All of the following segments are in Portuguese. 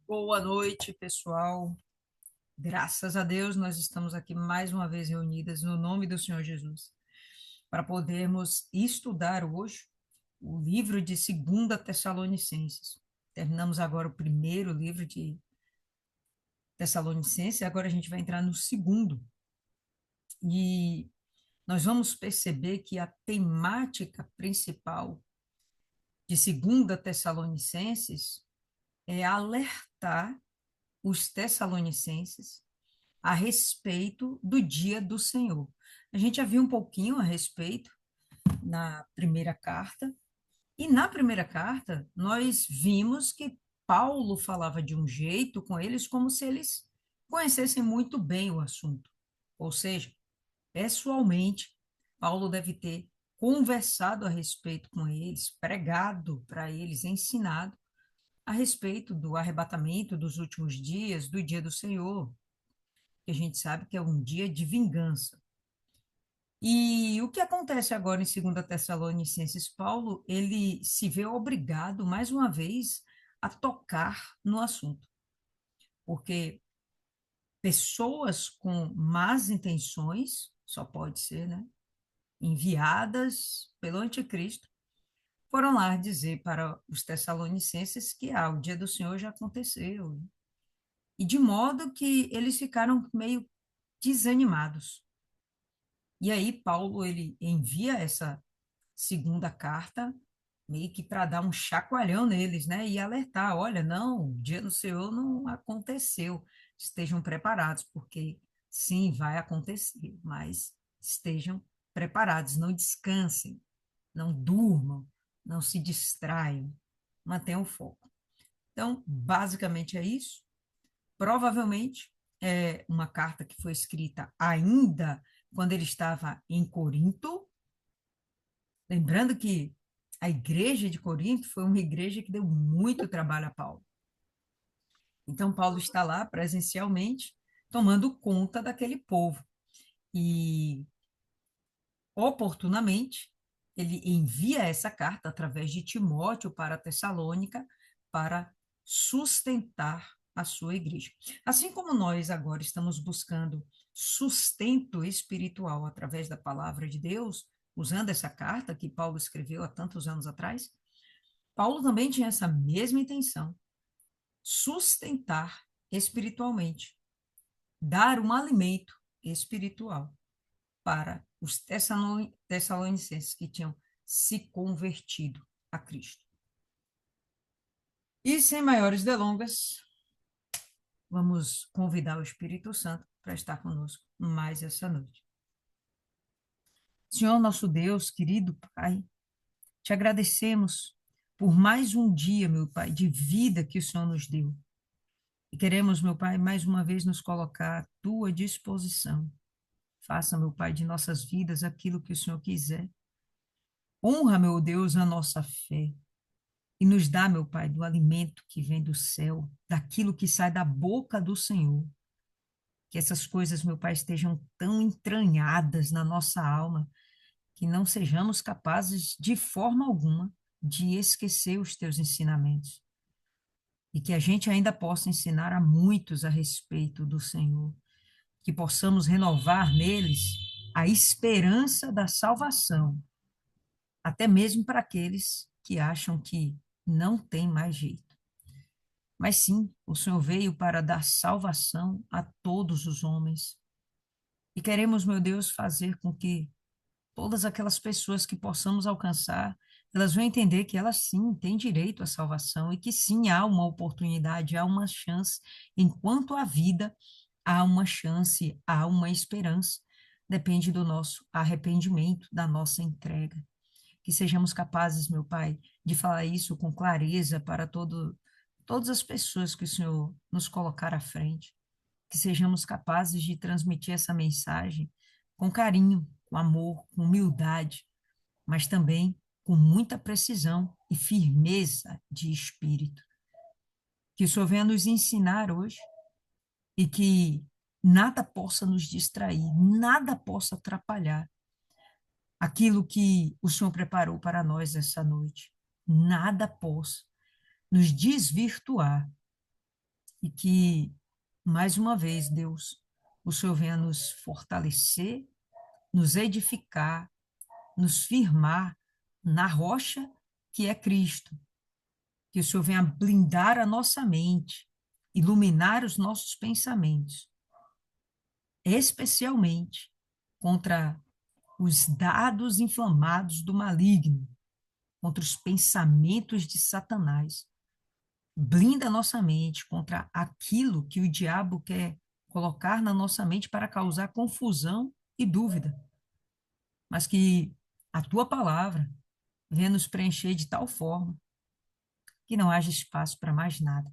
Boa noite, pessoal. Graças a Deus, nós estamos aqui mais uma vez reunidas no nome do Senhor Jesus, para podermos estudar hoje o livro de Segunda Tessalonicenses. Terminamos agora o primeiro livro de Tessalonicenses, agora a gente vai entrar no segundo. E nós vamos perceber que a temática principal de Segunda Tessalonicenses é alertar os tessalonicenses a respeito do dia do Senhor. A gente já viu um pouquinho a respeito na primeira carta, e na primeira carta nós vimos que Paulo falava de um jeito com eles como se eles conhecessem muito bem o assunto. Ou seja, pessoalmente, Paulo deve ter conversado a respeito com eles, pregado para eles, ensinado a respeito do arrebatamento dos últimos dias, do dia do Senhor, que a gente sabe que é um dia de vingança. E o que acontece agora em 2 Tessalonicenses? Paulo, ele se vê obrigado, mais uma vez, a tocar no assunto, porque pessoas com más intenções, só pode ser, né, enviadas pelo anticristo, foram lá dizer para os tessalonicenses que o dia do Senhor já aconteceu, e de modo que eles ficaram meio desanimados. E aí Paulo ele envia essa segunda carta meio que para dar um chacoalhão neles, né? E alertar, olha, não, o dia do Senhor não aconteceu. Estejam preparados, porque sim, vai acontecer, mas estejam preparados, não descansem, não durmam, não se distraiam, mantenham o foco. Então, basicamente é isso. Provavelmente é uma carta que foi escrita ainda quando ele estava em Corinto, lembrando que a igreja de Corinto foi uma igreja que deu muito trabalho a Paulo. Então, Paulo está lá presencialmente, tomando conta daquele povo. E, oportunamente, ele envia essa carta através de Timóteo para Tessalônica para sustentar a sua igreja. Assim como nós agora estamos buscando sustento espiritual através da palavra de Deus, usando essa carta que Paulo escreveu há tantos anos atrás, Paulo também tinha essa mesma intenção, sustentar espiritualmente, dar um alimento espiritual para os tessalonicenses que tinham se convertido a Cristo. E sem maiores delongas, vamos convidar o Espírito Santo para estar conosco mais essa noite. Senhor nosso Deus, querido Pai, te agradecemos por mais um dia, meu Pai, de vida que o Senhor nos deu. E queremos, meu Pai, mais uma vez nos colocar à tua disposição. Faça, meu Pai, de nossas vidas aquilo que o Senhor quiser. Honra, meu Deus, a nossa fé. E nos dá, meu Pai, do alimento que vem do céu, daquilo que sai da boca do Senhor. Que essas coisas, meu Pai, estejam tão entranhadas na nossa alma, que não sejamos capazes, de forma alguma, de esquecer os teus ensinamentos. E que a gente ainda possa ensinar a muitos a respeito do Senhor. Que possamos renovar neles a esperança da salvação, até mesmo para aqueles que acham que não tem mais jeito. Mas sim, o Senhor veio para dar salvação a todos os homens. E queremos, meu Deus, fazer com que todas aquelas pessoas que possamos alcançar, elas vão entender que elas sim têm direito à salvação e que sim há uma oportunidade, há uma chance, enquanto há vida, há uma chance, há uma esperança. Depende do nosso arrependimento, da nossa entrega. Que sejamos capazes, meu Pai, de falar isso com clareza para todas as pessoas que o Senhor nos colocar à frente. Que sejamos capazes de transmitir essa mensagem com carinho, com amor, com humildade, mas também com muita precisão e firmeza de espírito. Que o Senhor venha nos ensinar hoje e que nada possa nos distrair, nada possa atrapalhar aquilo que o Senhor preparou para nós essa noite. Nada possa nos desvirtuar e que, mais uma vez, Deus, o Senhor venha nos fortalecer, nos edificar, nos firmar na rocha que é Cristo. Que o Senhor venha blindar a nossa mente, iluminar os nossos pensamentos, especialmente contra os dados inflamados do maligno, contra os pensamentos de Satanás. Blinda a nossa mente contra aquilo que o diabo quer colocar na nossa mente para causar confusão e dúvida, mas que a tua palavra venha nos preencher de tal forma que não haja espaço para mais nada.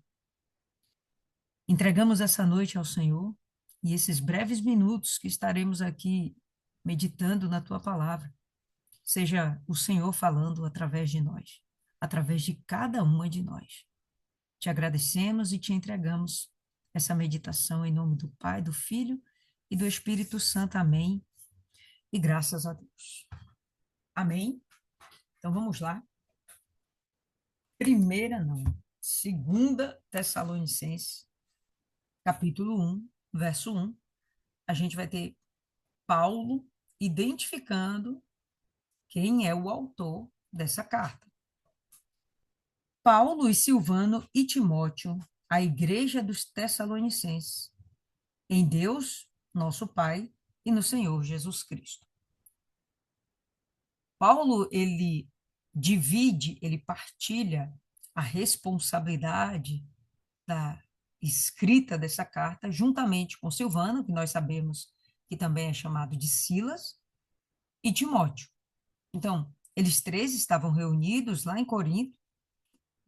Entregamos essa noite ao Senhor e esses breves minutos que estaremos aqui meditando na tua palavra, seja o Senhor falando através de nós, através de cada uma de nós. Te agradecemos e te entregamos essa meditação em nome do Pai, do Filho e do Espírito Santo. Amém. E graças a Deus. Amém. Então vamos lá. Primeira não, Segunda Tessalonicenses, capítulo 1, verso 1. A gente vai ter Paulo identificando quem é o autor dessa carta. Paulo e Silvano e Timóteo, a igreja dos Tessalonicenses, em Deus, nosso Pai, e no Senhor Jesus Cristo. Paulo, ele divide, ele partilha a responsabilidade da escrita dessa carta, juntamente com Silvano, que nós sabemos que também é chamado de Silas, e Timóteo. Então, eles três estavam reunidos lá em Corinto,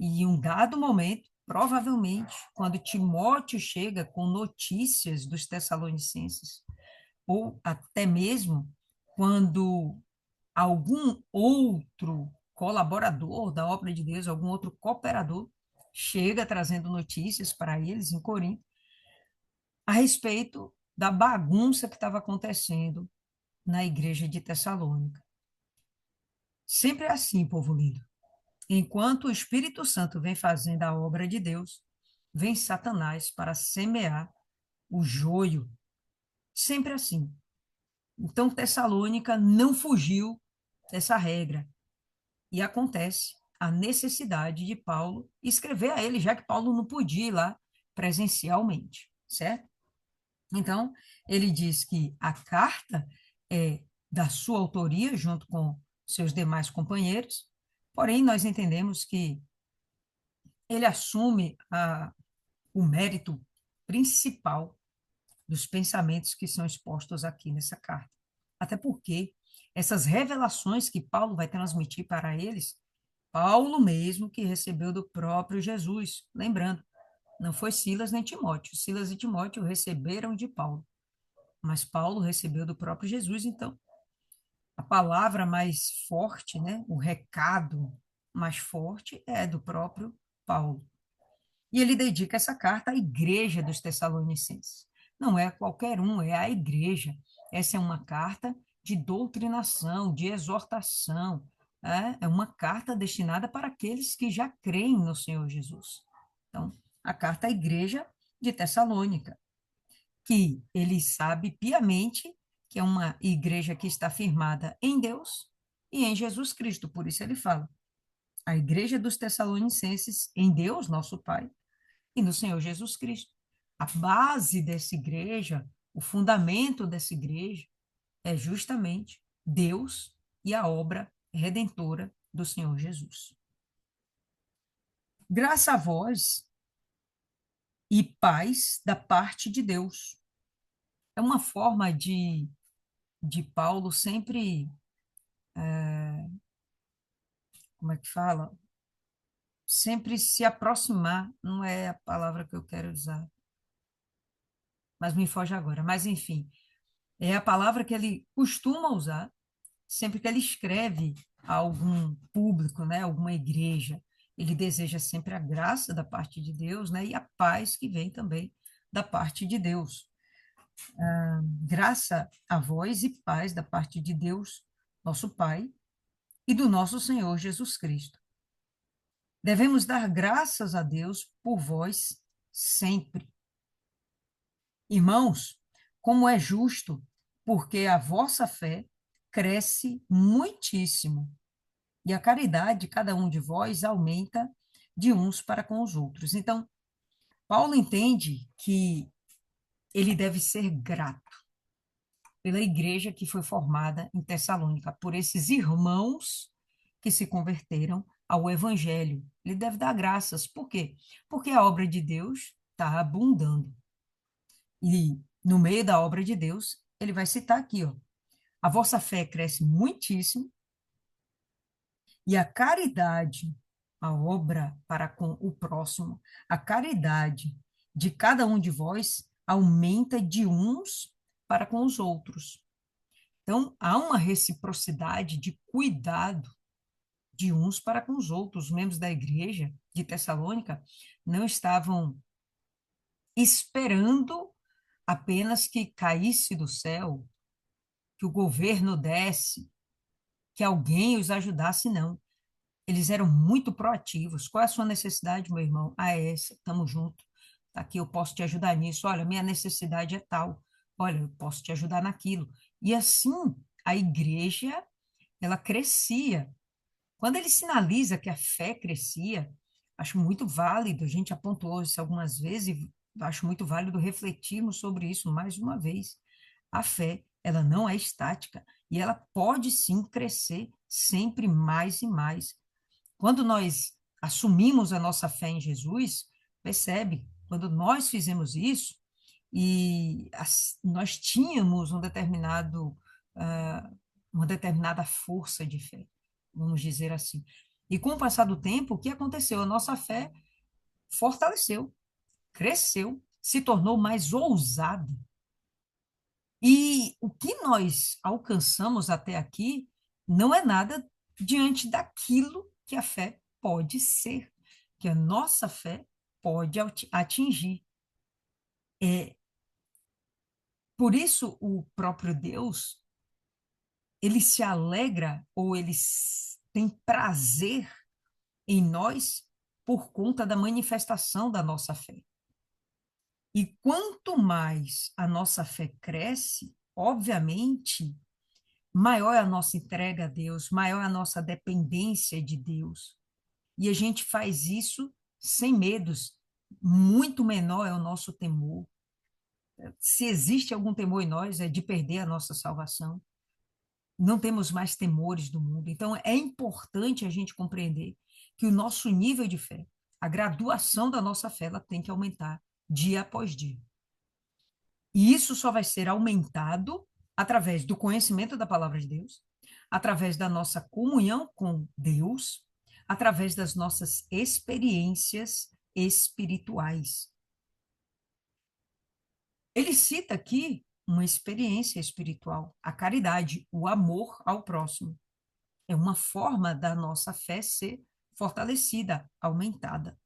e em um dado momento, provavelmente, quando Timóteo chega com notícias dos Tessalonicenses, ou até mesmo quando algum outro colaborador da obra de Deus, algum outro cooperador, chega trazendo notícias para eles em Corinto a respeito da bagunça que estava acontecendo na igreja de Tessalônica. Sempre é assim, povo lindo. Enquanto o Espírito Santo vem fazendo a obra de Deus, vem Satanás para semear o joio. Sempre assim. Então, Tessalônica não fugiu dessa regra. E acontece a necessidade de Paulo escrever a ele, já que Paulo não podia ir lá presencialmente, certo? Então, ele diz que a carta é da sua autoria, junto com seus demais companheiros, porém, nós entendemos que ele assume o mérito principal dos pensamentos que são expostos aqui nessa carta. Até porque essas revelações que Paulo vai transmitir para eles, Paulo mesmo que recebeu do próprio Jesus. Lembrando, não foi Silas nem Timóteo. Silas e Timóteo receberam de Paulo, mas Paulo recebeu do próprio Jesus. Então, a palavra mais forte, né, o recado mais forte é do próprio Paulo. E ele dedica essa carta à igreja dos Tessalonicenses. Não é qualquer um, é a igreja. Essa é uma carta de doutrinação, de exortação. É uma carta destinada para aqueles que já creem no Senhor Jesus. Então, a carta à igreja de Tessalônica, que ele sabe piamente que é uma igreja que está firmada em Deus e em Jesus Cristo. Por isso ele fala, a igreja dos Tessalonicenses em Deus, nosso Pai, e no Senhor Jesus Cristo. A base dessa igreja, o fundamento dessa igreja é justamente Deus e a obra redentora do Senhor Jesus. Graça a vós e paz da parte de Deus. É uma forma de Paulo sempre, como é que fala? Sempre se aproximar, não é a palavra que eu quero usar, mas me foge agora. Mas, enfim, é a palavra que ele costuma usar sempre que ele escreve a algum público, né, alguma igreja. Ele deseja sempre a graça da parte de Deus, né, e a paz que vem também da parte de Deus. Graça a vós e paz da parte de Deus, nosso Pai, e do nosso Senhor Jesus Cristo. Devemos dar graças a Deus por vós sempre. Irmãos, como é justo, porque a vossa fé cresce muitíssimo, e a caridade de cada um de vós aumenta de uns para com os outros. Então, Paulo entende que ele deve ser grato pela igreja que foi formada em Tessalônica, por esses irmãos que se converteram ao evangelho. Ele deve dar graças. Por quê? Porque a obra de Deus está abundando. E no meio da obra de Deus, ele vai citar aqui, ó, a vossa fé cresce muitíssimo e a caridade, a obra para com o próximo, a caridade de cada um de vós aumenta de uns para com os outros. Então, há uma reciprocidade de cuidado de uns para com os outros. Os membros da igreja de Tessalônica não estavam esperando apenas que caísse do céu, que o governo desse, que alguém os ajudasse, não. Eles eram muito proativos. Qual é a sua necessidade, meu irmão? Ah, é essa, estamos juntos. Tá aqui, eu posso te ajudar nisso. Olha, minha necessidade é tal. Olha, eu posso te ajudar naquilo. E assim, a igreja, ela crescia. Quando ele sinaliza que a fé crescia, acho muito válido, a gente apontou isso algumas vezes, e acho muito válido refletirmos sobre isso mais uma vez. A fé, ela não é estática e ela pode sim crescer sempre mais e mais. Quando nós assumimos a nossa fé em Jesus, percebe, quando nós fizemos isso, nós tínhamos uma determinada força de fé, vamos dizer assim. E com o passar do tempo, o que aconteceu? A nossa fé fortaleceu, cresceu, se tornou mais ousada. E o que nós alcançamos até aqui não é nada diante daquilo que a fé pode ser, que a nossa fé pode atingir. É, por isso, o próprio Deus, ele se alegra ou ele tem prazer em nós por conta da manifestação da nossa fé. E quanto mais a nossa fé cresce, obviamente, maior é a nossa entrega a Deus, maior é a nossa dependência de Deus. E a gente faz isso sem medos, muito menor é o nosso temor. Se existe algum temor em nós, é de perder a nossa salvação. Não temos mais temores do mundo. Então, é importante a gente compreender que o nosso nível de fé, a graduação da nossa fé, ela tem que aumentar dia após dia. E isso só vai ser aumentado através do conhecimento da palavra de Deus, através da nossa comunhão com Deus, através das nossas experiências espirituais. Ele cita aqui uma experiência espiritual, a caridade, o amor ao próximo. É uma forma da nossa fé ser fortalecida, aumentada.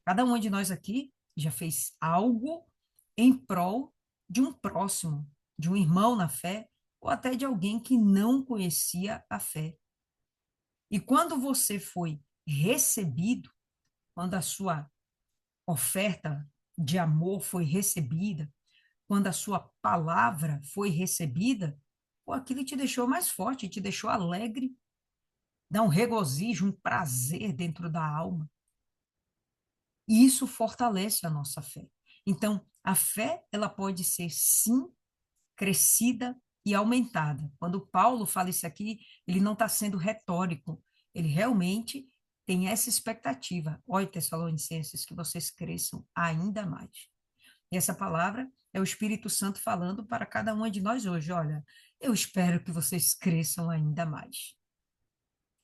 Cada um de nós aqui já fez algo em prol de um próximo, de um irmão na fé, ou até de alguém que não conhecia a fé. E quando você foi recebido, quando a sua oferta de amor foi recebida, quando a sua palavra foi recebida, pô, aquilo te deixou mais forte, te deixou alegre, dá um regozijo, um prazer dentro da alma. E isso fortalece a nossa fé. Então, a fé, ela pode ser, sim, crescida e aumentada. Quando Paulo fala isso aqui, ele não está sendo retórico, ele realmente tem essa expectativa. Olha, Tessalonicenses, que vocês cresçam ainda mais. E essa palavra é o Espírito Santo falando para cada uma de nós hoje. Olha, eu espero que vocês cresçam ainda mais.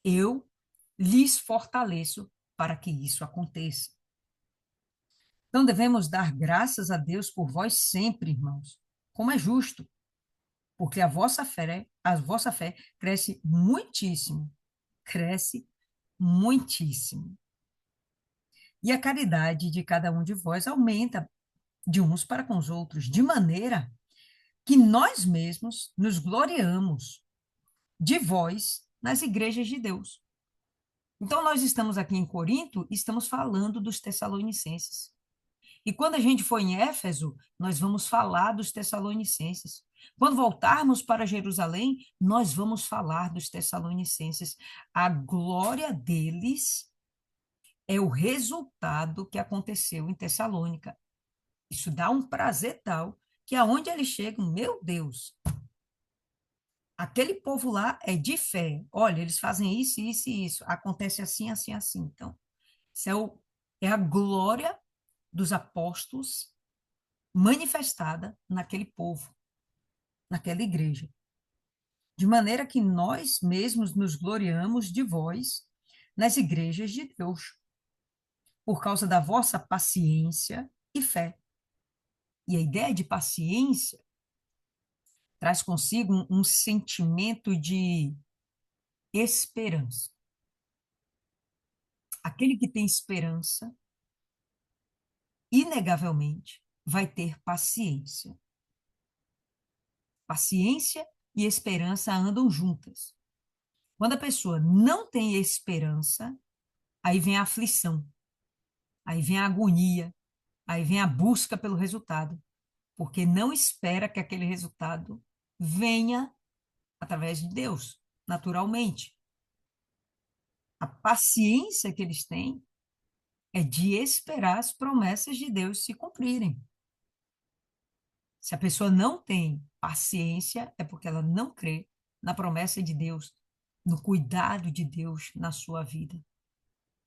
Eu lhes fortaleço para que isso aconteça. Então devemos dar graças a Deus por vós sempre, irmãos, como é justo, porque a vossa fé cresce muitíssimo. E a caridade de cada um de vós aumenta de uns para com os outros, de maneira que nós mesmos nos gloriamos de vós nas igrejas de Deus. Então, nós estamos aqui em Corinto e estamos falando dos Tessalonicenses. E quando a gente for em Éfeso, nós vamos falar dos Tessalonicenses. Quando voltarmos para Jerusalém, nós vamos falar dos Tessalonicenses. A glória deles é o resultado que aconteceu em Tessalônica. Isso dá um prazer tal que aonde eles chegam, meu Deus, aquele povo lá é de fé. Olha, eles fazem isso, isso e isso. Acontece assim, assim, assim. Então, isso é a glória dos apóstolos manifestada naquele povo, naquela igreja. De maneira que nós mesmos nos gloriamos de vós nas igrejas de Deus, por causa da vossa paciência e fé. E a ideia de paciência traz consigo um sentimento de esperança. Aquele que tem esperança, inegavelmente, vai ter paciência. Paciência e esperança andam juntas. Quando a pessoa não tem esperança, aí vem a aflição, aí vem a agonia, aí vem a busca pelo resultado, porque não espera que aquele resultado venha através de Deus, naturalmente. A paciência que eles têm é de esperar as promessas de Deus se cumprirem. Se a pessoa não tem paciência, é porque ela não crê na promessa de Deus, no cuidado de Deus na sua vida,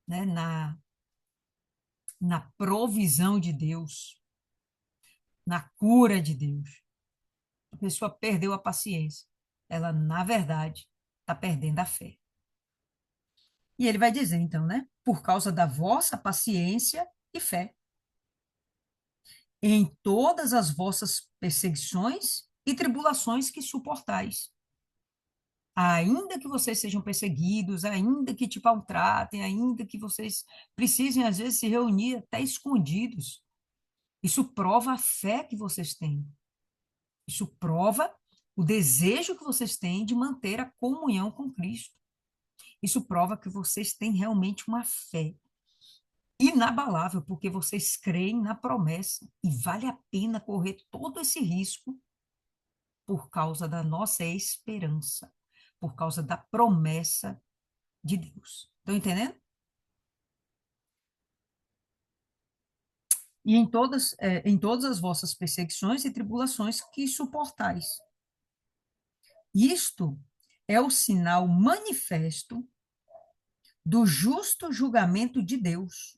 né? Na provisão de Deus, na cura de Deus. A pessoa perdeu a paciência. Ela, na verdade, está perdendo a fé. E ele vai dizer, então, né? Por causa da vossa paciência e fé, em todas as vossas perseguições e tribulações que suportais. Ainda que vocês sejam perseguidos, ainda que te maltratem, ainda que vocês precisem, às vezes, se reunir até escondidos, isso prova a fé que vocês têm. Isso prova o desejo que vocês têm de manter a comunhão com Cristo. Isso prova que vocês têm realmente uma fé inabalável, porque vocês creem na promessa e vale a pena correr todo esse risco por causa da nossa esperança, por causa da promessa de Deus. Estão entendendo? E em todas as vossas perseguições e tribulações que suportais. Isto é o sinal manifesto do justo julgamento de Deus,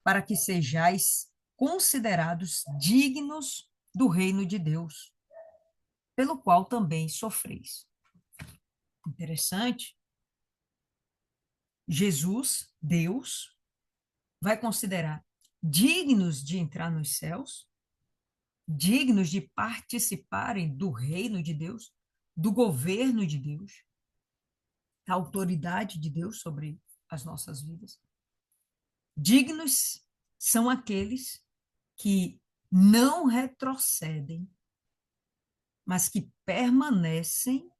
para que sejais considerados dignos do reino de Deus, pelo qual também sofreis. Interessante. Jesus, Deus, vai considerar dignos de entrar nos céus, dignos de participarem do reino de Deus, do governo de Deus, da autoridade de Deus sobre as nossas vidas. Dignos são aqueles que não retrocedem, mas que permanecem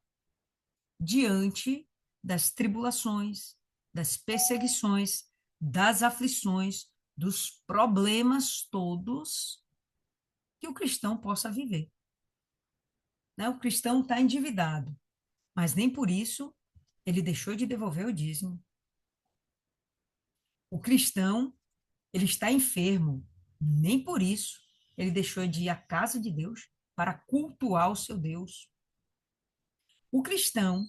diante das tribulações, das perseguições, das aflições, dos problemas todos que o cristão possa viver. Né? O cristão está endividado, mas nem por isso ele deixou de devolver o dízimo. O cristão, ele está enfermo, nem por isso ele deixou de ir à casa de Deus para cultuar o seu Deus. O cristão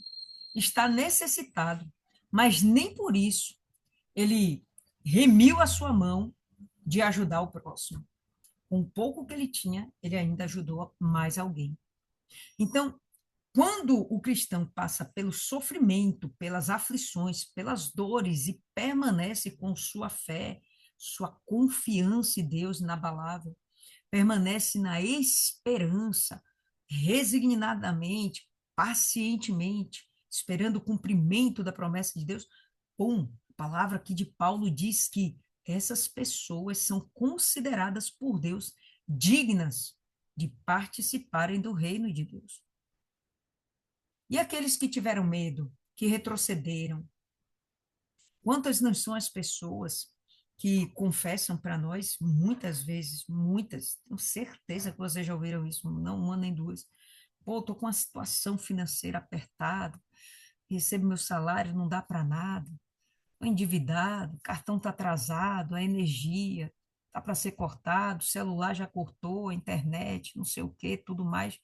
está necessitado, mas nem por isso ele remiu a sua mão de ajudar o próximo. Com o pouco que ele tinha, ele ainda ajudou mais alguém. Então, quando o cristão passa pelo sofrimento, pelas aflições, pelas dores e permanece com sua fé, sua confiança em Deus inabalável, permanece na esperança, resignadamente, pacientemente, esperando o cumprimento da promessa de Deus. Bom, a palavra aqui de Paulo diz que essas pessoas são consideradas por Deus dignas de participarem do reino de Deus. E aqueles que tiveram medo, que retrocederam? Quantas não são as pessoas que confessam para nós muitas vezes, muitas, tenho certeza que vocês já ouviram isso, não uma nem duas. Pô, estou com uma situação financeira apertada, recebo meu salário, não dá para nada, estou endividado, o cartão está atrasado, a energia está para ser cortado, o celular já cortou, a internet, não sei o quê, tudo mais.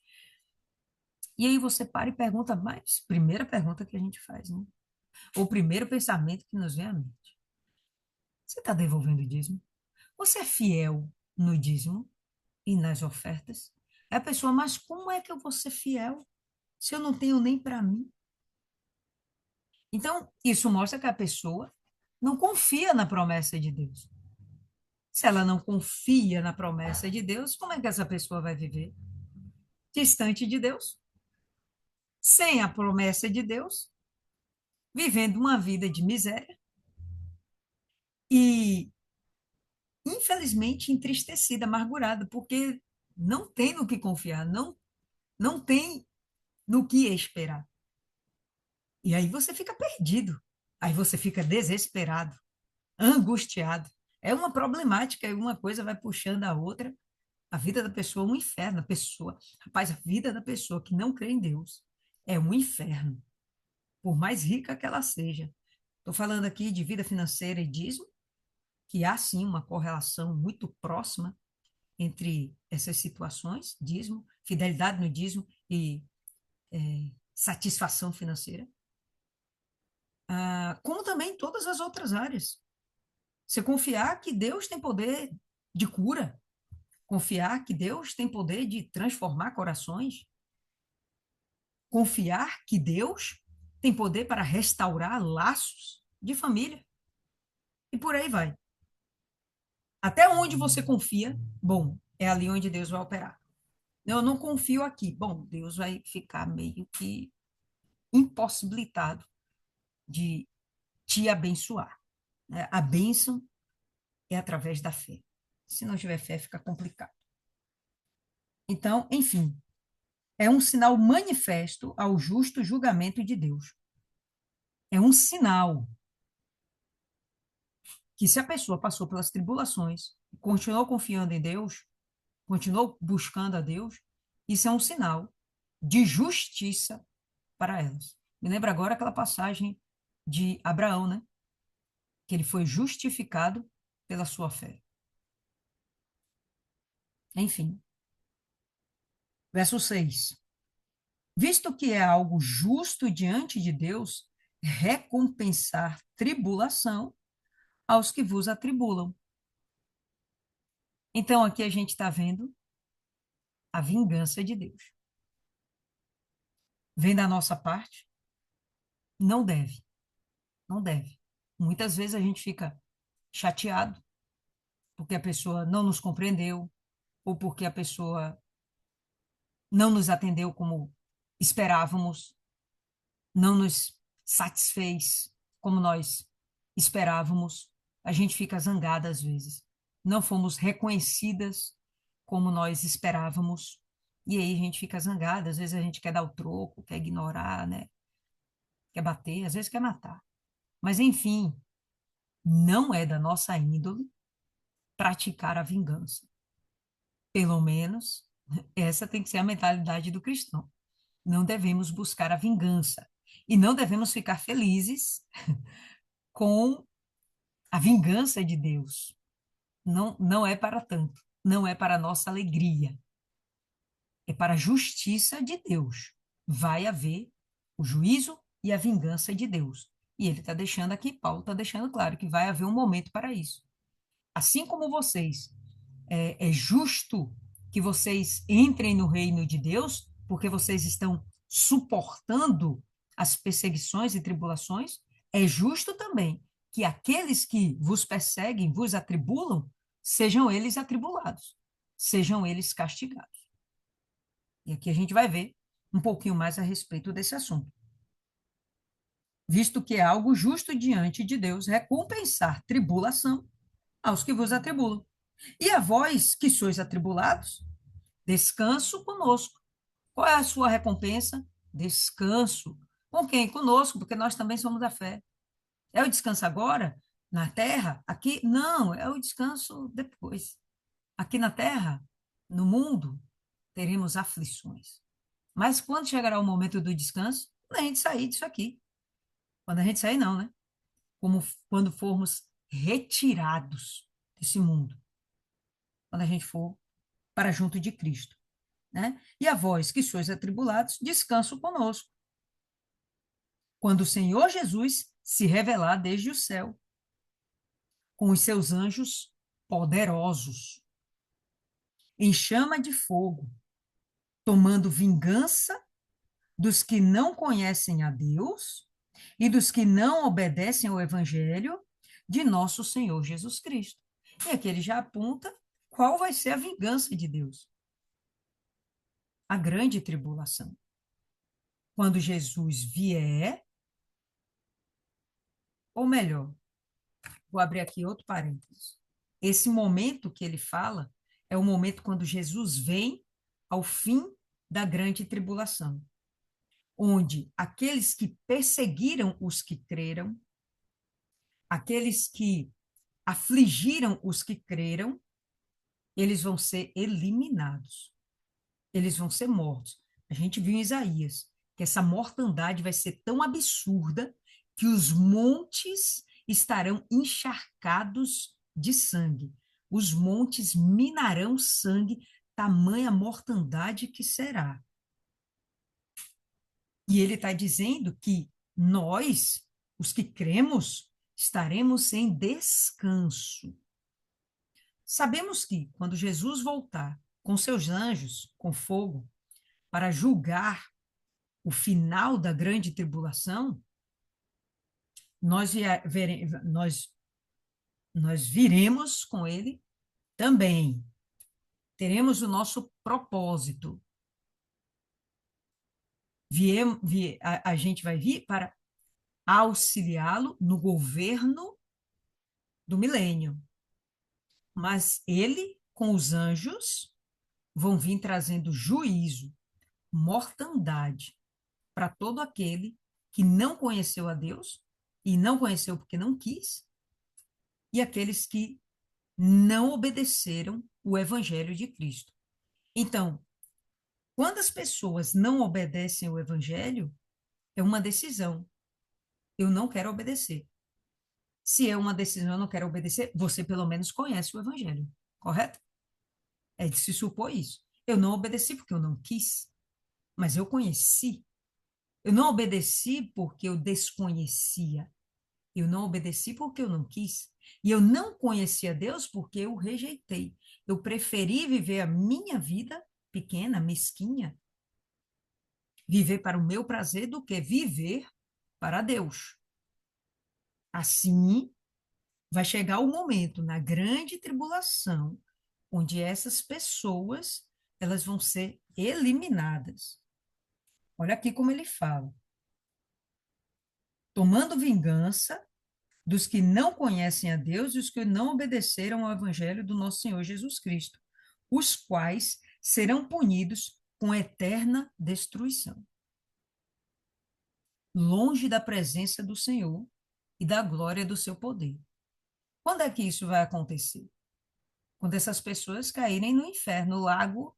E aí você para e pergunta mais, primeira pergunta que a gente faz, né? O primeiro pensamento que nos vem à mente. Você está devolvendo o dízimo? Você é fiel no dízimo e nas ofertas? É a pessoa, mas como é que eu vou ser fiel se eu não tenho nem para mim? Então, isso mostra que a pessoa não confia na promessa de Deus. Se ela não confia na promessa de Deus, como é que essa pessoa vai viver? Distante de Deus, sem a promessa de Deus, vivendo uma vida de miséria e, infelizmente, entristecida, amargurada, porque não tem no que confiar, não tem no que esperar. E aí você fica perdido, aí você fica desesperado, angustiado. É uma problemática e uma coisa vai puxando a outra. A vida da pessoa é um inferno. A pessoa, rapaz, a vida da pessoa que não crê em Deus é um inferno, por mais rica que ela seja. Estou falando aqui de vida financeira e dízimo, que há sim uma correlação muito próxima entre essas situações, dízimo, fidelidade no dízimo e satisfação financeira, como também em todas as outras áreas. Você confiar que Deus tem poder de cura, confiar que Deus tem poder de transformar corações, confiar que Deus tem poder para restaurar laços de família. E por aí vai. Até onde você confia, bom, é ali onde Deus vai operar. Eu não confio aqui. Bom, Deus vai ficar meio que impossibilitado de te abençoar, né? A bênção é através da fé. Se não tiver fé, fica complicado. Então, enfim, é um sinal manifesto ao justo julgamento de Deus. É um sinal que se a pessoa passou pelas tribulações, continuou confiando em Deus, continuou buscando a Deus, isso é um sinal de justiça para elas. Me lembra agora aquela passagem de Abraão, né? Que ele foi justificado pela sua fé. Enfim, verso 6. Visto que é algo justo diante de Deus recompensar tribulação aos que vos atribulam. Então, aqui a gente está vendo a vingança de Deus. Vem da nossa parte? Não deve, não deve. Muitas vezes a gente fica chateado porque a pessoa não nos compreendeu ou porque a pessoa não nos atendeu como esperávamos, não nos satisfez como nós esperávamos. A gente fica zangada às vezes. Não fomos reconhecidas como nós esperávamos. E aí a gente fica zangada, às vezes a gente quer dar o troco, quer ignorar, né? Quer bater, às vezes quer matar. Mas enfim, não é da nossa índole praticar a vingança. Pelo menos essa tem que ser a mentalidade do cristão. Não devemos buscar a vingança e não devemos ficar felizes com a vingança de Deus. Não, não é para tanto. Não é para a nossa alegria. É para a justiça de Deus. Vai haver o juízo e a vingança de Deus. E ele está deixando aqui, Paulo está deixando claro que vai haver um momento para isso. Assim como vocês, é justo que vocês entrem no reino de Deus, porque vocês estão suportando as perseguições e tribulações, é justo também que aqueles que vos perseguem, vos atribulam, sejam eles atribulados, sejam eles castigados. E aqui a gente vai ver um pouquinho mais a respeito desse assunto. Visto que é algo justo diante de Deus recompensar tribulação aos que vos atribulam. E a vós que sois atribulados, descanso conosco. Qual é a sua recompensa? Descanso. Com quem? Conosco, porque nós também somos da fé. É o descanso agora? Na terra, aqui, não, é o descanso depois. Aqui na terra, no mundo, teremos aflições. Mas quando chegará o momento do descanso, quando a gente sair disso aqui. Quando a gente sair, não, né? Como quando formos retirados desse mundo. Quando a gente for para junto de Cristo, né? E a vós que sois atribulados, descanso conosco. Quando o Senhor Jesus se revelar desde o céu, com os seus anjos poderosos, em chama de fogo, tomando vingança dos que não conhecem a Deus e dos que não obedecem ao Evangelho de nosso Senhor Jesus Cristo. E aqui ele já aponta qual vai ser a vingança de Deus. A grande tribulação. Quando Jesus vier, ou melhor, vou abrir aqui outro parênteses. Esse momento que ele fala é o momento quando Jesus vem ao fim da grande tribulação, onde aqueles que perseguiram os que creram, aqueles que afligiram os que creram, eles vão ser eliminados, eles vão ser mortos. A gente viu em Isaías que essa mortandade vai ser tão absurda que os montes estarão encharcados de sangue. Os montes minarão sangue, tamanha mortandade que será. E ele está dizendo que nós, os que cremos, estaremos em descanso. Sabemos que, quando Jesus voltar com seus anjos, com fogo, para julgar o final da grande tribulação, nós viremos com ele também. Teremos o nosso propósito. A gente vai vir para auxiliá-lo no governo do milênio. Mas ele, com os anjos, vão vir trazendo juízo, mortandade para todo aquele que não conheceu a Deus e não conheceu porque não quis, e aqueles que não obedeceram o evangelho de Cristo. Então, quando as pessoas não obedecem o evangelho, é uma decisão. Eu não quero obedecer. Se é uma decisão, eu não quero obedecer, você pelo menos conhece o evangelho, correto? É de se supor isso. Eu não obedeci porque eu não quis, mas eu conheci. Eu não obedeci porque eu desconhecia. Eu não obedeci porque eu não quis. E eu não conhecia Deus porque eu o rejeitei. Eu preferi viver a minha vida pequena, mesquinha, viver para o meu prazer do que viver para Deus. Assim, vai chegar o momento na grande tribulação onde essas pessoas elas vão ser eliminadas. Olha aqui como ele fala: tomando vingança dos que não conhecem a Deus e os que não obedeceram ao evangelho do nosso Senhor Jesus Cristo, os quais serão punidos com eterna destruição, longe da presença do Senhor e da glória do seu poder. Quando é que isso vai acontecer? Quando essas pessoas caírem no inferno, lago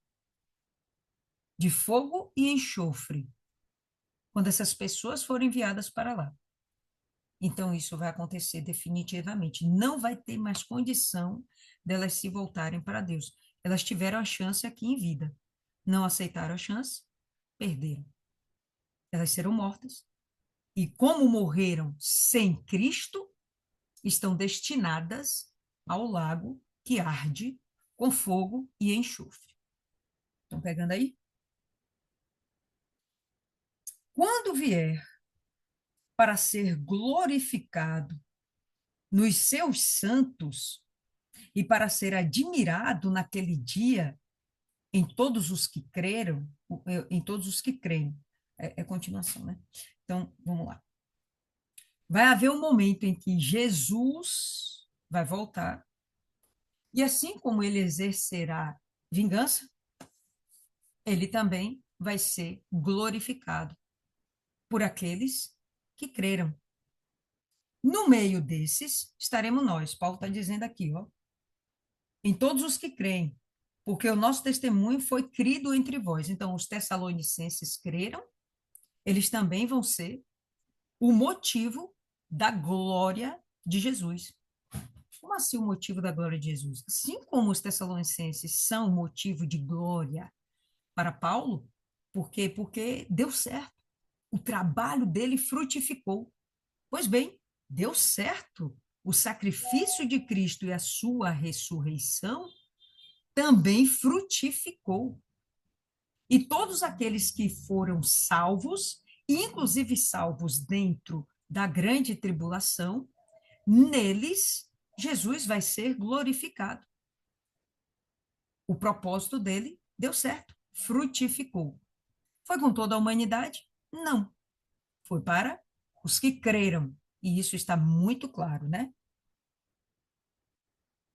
de fogo e enxofre. Quando essas pessoas forem enviadas para lá. Então, isso vai acontecer definitivamente. Não vai ter mais condição delas se voltarem para Deus. Elas tiveram a chance aqui em vida. Não aceitaram a chance, perderam. Elas serão mortas. E como morreram sem Cristo, estão destinadas ao lago que arde com fogo e enxofre. Estão pegando aí? Quando vier para ser glorificado nos seus santos e para ser admirado naquele dia em todos os que creram, em todos os que creem. É continuação, né? Então, vamos lá. Vai haver um momento em que Jesus vai voltar, e assim como ele exercerá vingança, ele também vai ser glorificado por aqueles que creram. No meio desses estaremos nós. Paulo está dizendo aqui, ó, em todos os que creem, porque o nosso testemunho foi crido entre vós. Então, os tessalonicenses creram, eles também vão ser o motivo da glória de Jesus. Como assim o motivo da glória de Jesus? Assim como os tessalonicenses são motivo de glória para Paulo, por quê? Porque deu certo. O trabalho dele frutificou. Pois bem, deu certo. O sacrifício de Cristo e a sua ressurreição também frutificou. E todos aqueles que foram salvos, inclusive salvos dentro da grande tribulação, neles Jesus vai ser glorificado. O propósito dele deu certo, frutificou. Foi com toda a humanidade? Não. Foi para os que creram. E isso está muito claro, né?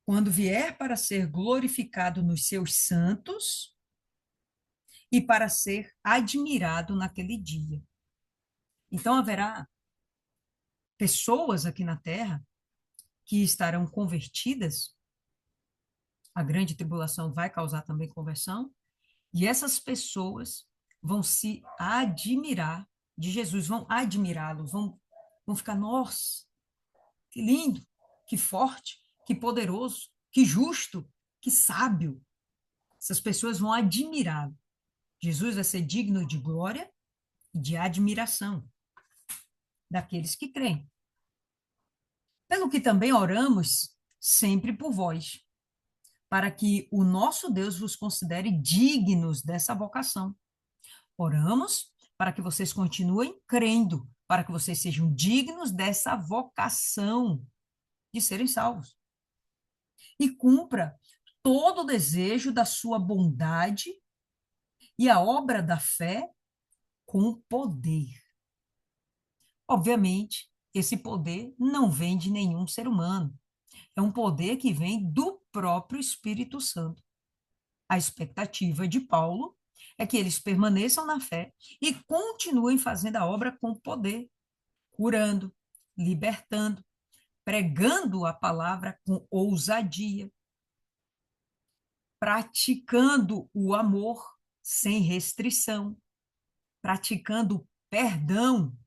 Quando vier para ser glorificado nos seus santos e para ser admirado naquele dia. Então haverá pessoas aqui na terra que estarão convertidas, a grande tribulação vai causar também conversão, e essas pessoas vão se admirar de Jesus, vão admirá-lo, vão ficar, nossa, que lindo, que forte, que poderoso, que justo, que sábio. Essas pessoas vão admirá-lo. Jesus vai ser digno de glória e de admiração daqueles que creem. Pelo que também oramos sempre por vós, para que o nosso Deus vos considere dignos dessa vocação. Oramos para que vocês continuem crendo, para que vocês sejam dignos dessa vocação de serem salvos. E cumpra todo o desejo da sua bondade e a obra da fé com poder. Obviamente, esse poder não vem de nenhum ser humano. É um poder que vem do próprio Espírito Santo. A expectativa de Paulo é que eles permaneçam na fé e continuem fazendo a obra com poder, curando, libertando, pregando a palavra com ousadia, praticando o amor sem restrição, praticando perdão,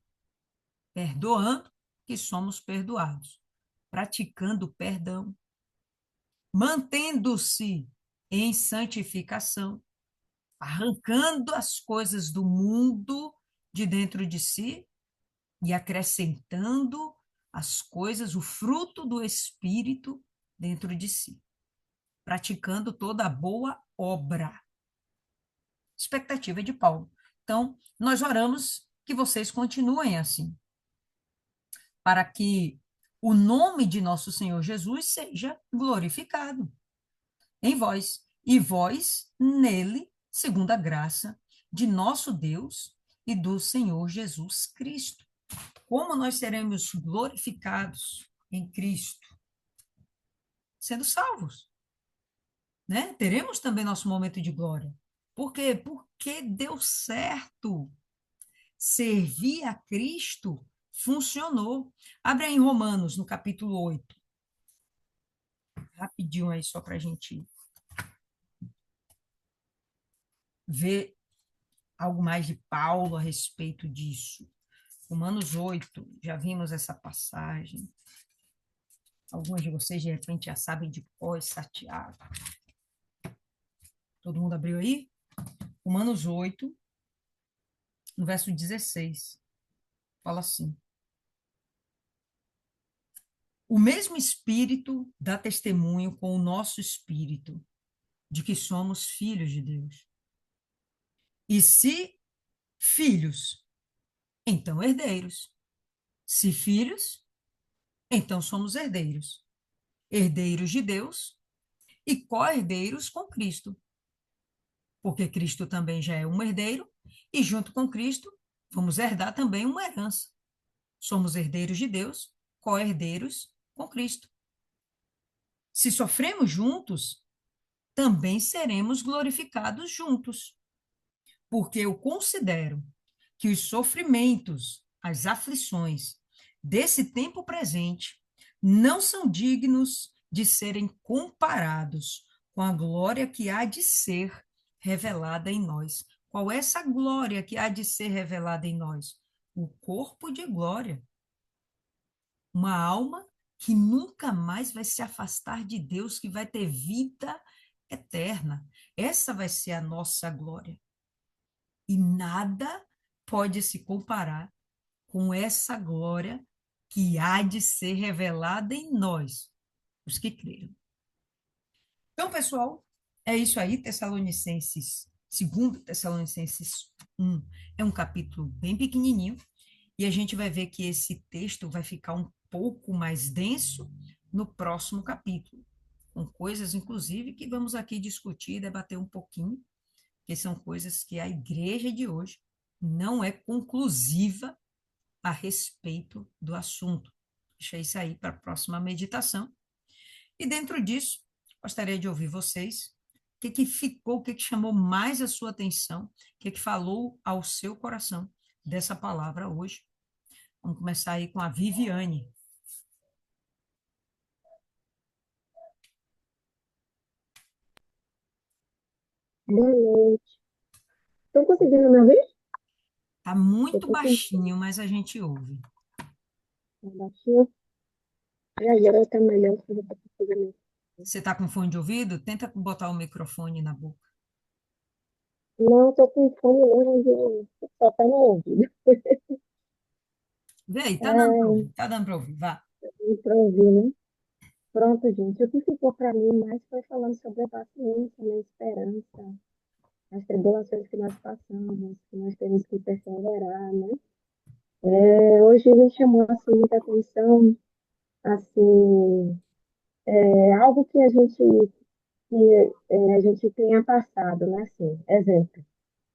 perdoando que somos perdoados, praticando perdão, mantendo-se em santificação, arrancando as coisas do mundo de dentro de si e acrescentando as coisas, o fruto do Espírito dentro de si, praticando toda a boa obra. Expectativa de Paulo. Então, nós oramos que vocês continuem assim, para que o nome de nosso Senhor Jesus seja glorificado em vós, e vós nele, segundo a graça de nosso Deus e do Senhor Jesus Cristo. Como nós seremos glorificados em Cristo? Sendo salvos, né? Teremos também nosso momento de glória. Por quê? Porque deu certo. Servir a Cristo funcionou. Abre aí em Romanos, no capítulo 8. Rapidinho aí, só para a gente ver algo mais de Paulo a respeito disso. Romanos 8, já vimos essa passagem. Alguns de vocês, de repente, já sabem de cor, Santiago. Todo mundo abriu aí? Romanos 8, no verso 16. Fala assim: o mesmo Espírito dá testemunho com o nosso espírito de que somos filhos de Deus. E se filhos, então herdeiros. Se filhos, então somos herdeiros. Herdeiros de Deus e co-herdeiros com Cristo. Porque Cristo também já é um herdeiro e junto com Cristo vamos herdar também uma herança. Somos herdeiros de Deus, co-herdeiros com Cristo. Se sofremos juntos, também seremos glorificados juntos. Porque eu considero que os sofrimentos, as aflições desse tempo presente não são dignos de serem comparados com a glória que há de ser revelada em nós. Qual é essa glória que há de ser revelada em nós? O corpo de glória, uma alma que nunca mais vai se afastar de Deus, que vai ter vida eterna. Essa vai ser a nossa glória. E nada pode se comparar com essa glória que há de ser revelada em nós, os que creram. Então, pessoal, é isso aí, Tessalonicenses, 2 Tessalonicenses 1, é um capítulo bem pequenininho, e a gente vai ver que esse texto vai ficar um pouco mais denso no próximo capítulo, com coisas, inclusive, que vamos aqui discutir, debater um pouquinho, que são coisas que a igreja de hoje não é conclusiva a respeito do assunto. Deixa isso aí para a próxima meditação. E dentro disso, gostaria de ouvir vocês. O que que ficou, o que que chamou mais a sua atenção, o que que falou ao seu coração dessa palavra hoje? Vamos começar aí com a Viviane. Boa noite. Estão conseguindo me ouvir? Está Eu muito tô com baixinho, mas a gente ouve. baixinho. E agora tá melhor que eu tô conseguindo. Você está com fone de ouvido? Tenta botar o microfone na boca. Não, tô com fone longe, só tá no ouvido. Vê aí, tá dando para É, ouvir, tá dando para ouvir, vá. pra ouvir, né? Pronto, gente. O que ficou para mim mais foi falando sobre a paciência, né? A esperança, as tribulações que nós passamos, que nós temos que perseverar, né? Hoje me chamou assim muita atenção, assim, algo que a gente tenha passado, né? Assim, exemplo.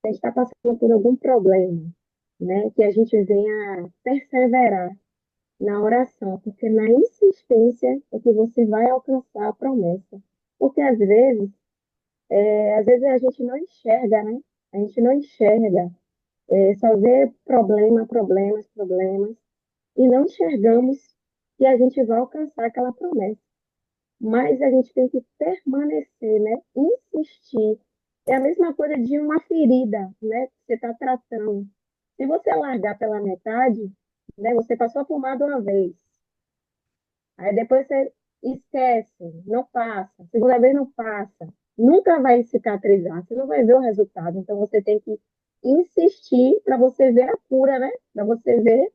A gente está passando por algum problema, né? Que a gente venha perseverar na oração, porque na insistência é que você vai alcançar a promessa. Porque às vezes a gente não enxerga, né? A gente não enxerga, só vê problemas, e não enxergamos que a gente vai alcançar aquela promessa. Mas a gente tem que permanecer, né? Insistir. É a mesma coisa de uma ferida, né? Que você está tratando. Se você largar pela metade, né? Você passou a pomada uma vez, aí depois você esquece, não passa, segunda vez não passa, nunca vai cicatrizar, você não vai ver o resultado. Então você tem que insistir para você ver a cura, né? Para você ver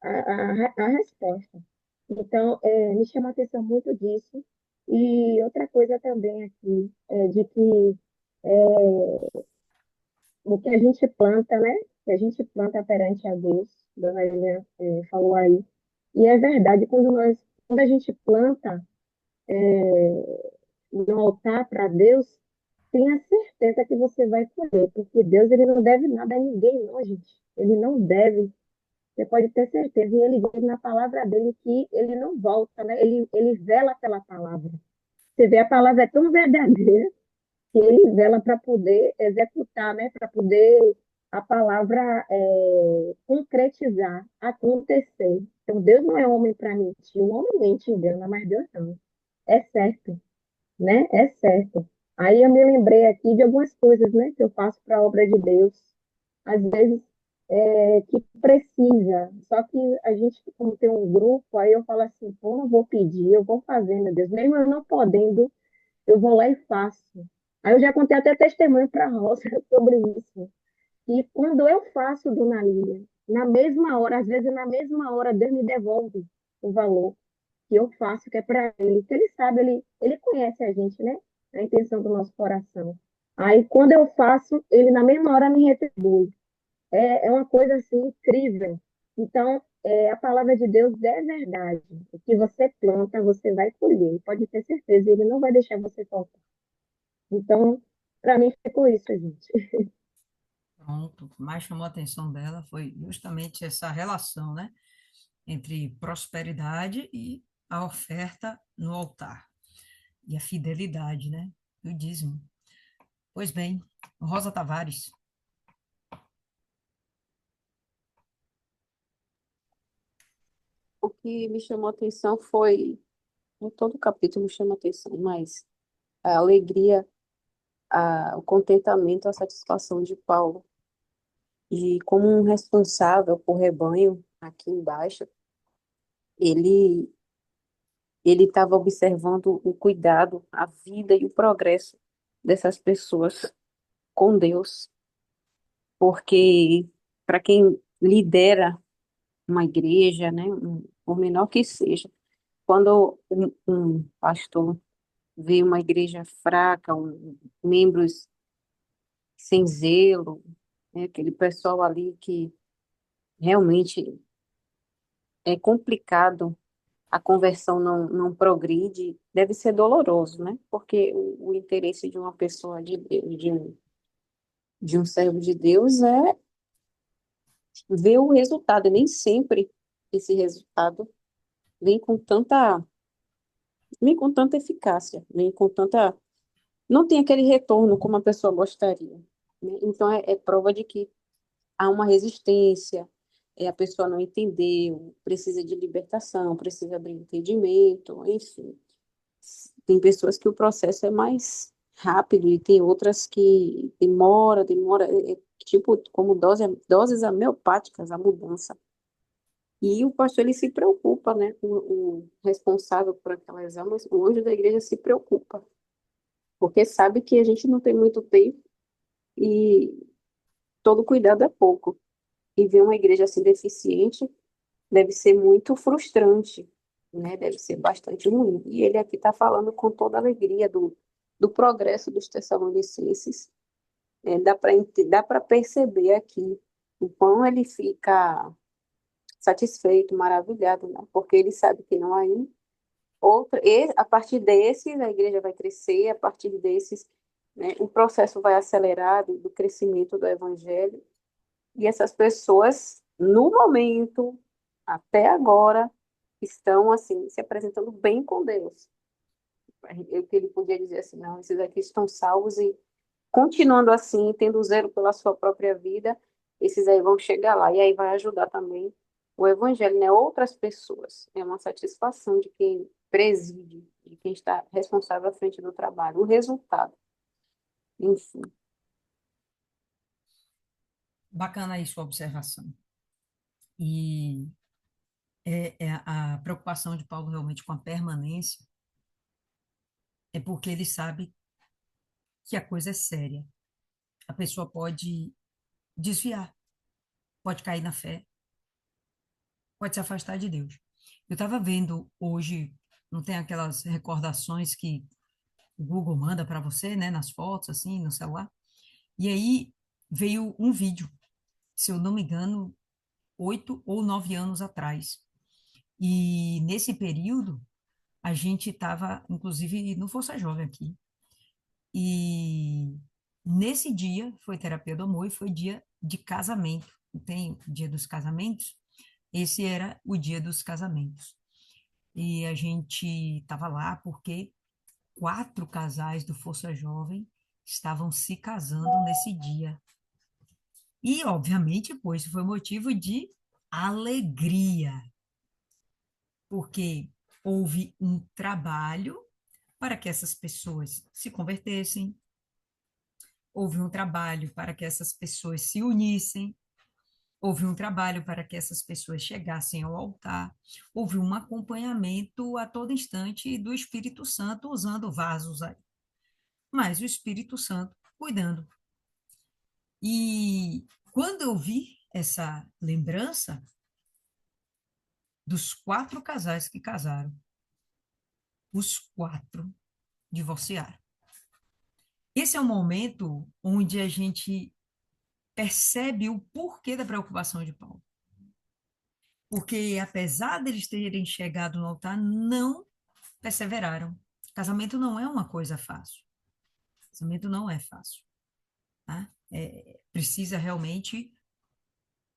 a resposta. Então, me chama a atenção muito disso. E outra coisa também aqui, de que o que a gente planta, né? Que a gente planta perante a Deus, Dona Helena falou aí. E é verdade, quando a gente planta no altar para Deus, tenha certeza que você vai colher, porque Deus ele não deve nada a ninguém, não, gente. Ele não deve. Você pode ter certeza. E ele diz na palavra dele que ele não volta, né? Ele vela pela palavra. Você vê, a palavra é tão verdadeira que ele vela para poder executar, né? Para poder a palavra concretizar, acontecer. Então, Deus não é homem para mentir. O homem mente, engana, mas Deus não. É certo, né? É certo. Aí eu me lembrei aqui de algumas coisas, né? Que eu faço para a obra de Deus. Às vezes, que precisa. Só que a gente, como tem um grupo, aí eu falo assim, pô, não vou pedir, eu vou fazer, meu Deus. Mesmo eu não podendo, eu vou lá e faço. Aí eu já contei até testemunho para a Rosa sobre isso. E quando eu faço, dona Lília, na mesma hora, às vezes na mesma hora, Deus me devolve o valor que eu faço, que é para Ele. Que Ele sabe, ele conhece a gente, né? A intenção do nosso coração. Aí, quando eu faço, Ele na mesma hora me retribui. É uma coisa assim incrível. Então, a palavra de Deus é verdade. O que você planta, você vai colher. Pode ter certeza, Ele não vai deixar você faltar. Então, para mim, ficou isso, gente. Pronto, o que mais chamou a atenção dela foi justamente essa relação, né, entre prosperidade e a oferta no altar, e a fidelidade, né, do dízimo. Pois bem, Rosa Tavares. o que me chamou a atenção foi, em todo o capítulo me chama a atenção, mas a alegria, o contentamento, a satisfação de Paulo. E como um responsável por rebanho aqui embaixo, ele ele estava observando o cuidado, a vida e o progresso dessas pessoas com Deus, porque para quem lidera uma igreja, né, por menor que seja, quando um pastor vê uma igreja fraca, membros sem zelo, né, aquele pessoal ali que realmente é complicado, a conversão não progride, deve ser doloroso, né? Porque o interesse de uma pessoa de Deus, de um servo de Deus, é ver o resultado, e nem sempre esse resultado vem com tanta eficácia, vem com tanta, não tem aquele retorno como a pessoa gostaria, né? Então é prova de que há uma resistência, a pessoa não entendeu, precisa de libertação, precisa abrir entendimento, enfim. Tem pessoas que o processo é mais rápido e tem outras que demora, tipo como doses homeopáticas a mudança. E o pastor ele se preocupa, né? O responsável por aquelas almas, o anjo da igreja se preocupa, porque sabe que a gente não tem muito tempo e todo cuidado é pouco. E ver uma igreja assim deficiente deve ser muito frustrante, né? Deve ser bastante ruim. E ele aqui está falando com toda a alegria do progresso dos Tessalonicenses. Dá para perceber aqui o quão ele fica satisfeito, maravilhado, né? Porque ele sabe que não há outra, e a partir desses a igreja vai crescer, a partir desses, né, o processo vai acelerar do crescimento do evangelho. E essas pessoas, no momento, até agora, estão, assim, se apresentando bem com Deus. Que ele podia dizer assim, não, esses aqui estão salvos e continuando assim, tendo zelo pela sua própria vida, esses aí vão chegar lá. E aí vai ajudar também o evangelho, né? Outras pessoas. É uma satisfação de quem preside, de quem está responsável à frente do trabalho. O resultado, enfim. Bacana aí sua observação. E a preocupação de Paulo realmente com a permanência é porque ele sabe que a coisa é séria. A pessoa pode desviar, pode cair na fé, pode se afastar de Deus. Eu estava vendo hoje, não tem aquelas recordações que o Google manda para você, né, nas fotos, assim, no celular? E aí veio um vídeo, se eu não me engano, 8 ou 9 anos atrás. E nesse período, a gente estava, inclusive, no Força Jovem aqui. E nesse dia foi terapia do amor e foi dia de casamento. Tem o dia dos casamentos? Esse era o dia dos casamentos. E a gente estava lá porque 4 casais do Força Jovem estavam se casando nesse dia. E, obviamente, pois foi motivo de alegria, porque houve um trabalho para que essas pessoas se convertessem, houve um trabalho para que essas pessoas se unissem, houve um trabalho para que essas pessoas chegassem ao altar, houve um acompanhamento a todo instante do Espírito Santo usando vasos aí, mas o Espírito Santo cuidando. E quando eu vi essa lembrança dos 4 casais que casaram, os 4 divorciaram. Esse é o momento onde a gente percebe o porquê da preocupação de Paulo. Porque, apesar deles terem chegado no altar, não perseveraram. Casamento não é uma coisa fácil. Casamento não é fácil. Tá? Precisa realmente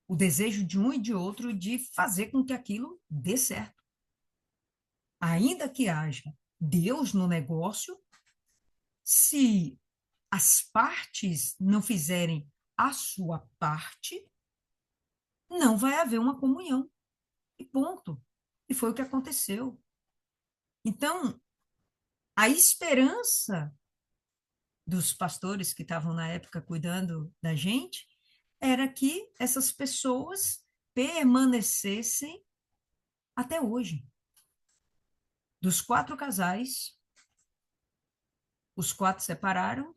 o desejo de um e de outro de fazer com que aquilo dê certo. Ainda que haja Deus no negócio, se as partes não fizerem a sua parte, não vai haver uma comunhão. E ponto. E foi o que aconteceu. Então, a esperança dos pastores que estavam na época cuidando da gente era que essas pessoas permanecessem até hoje. Dos 4 casais, os 4 separaram,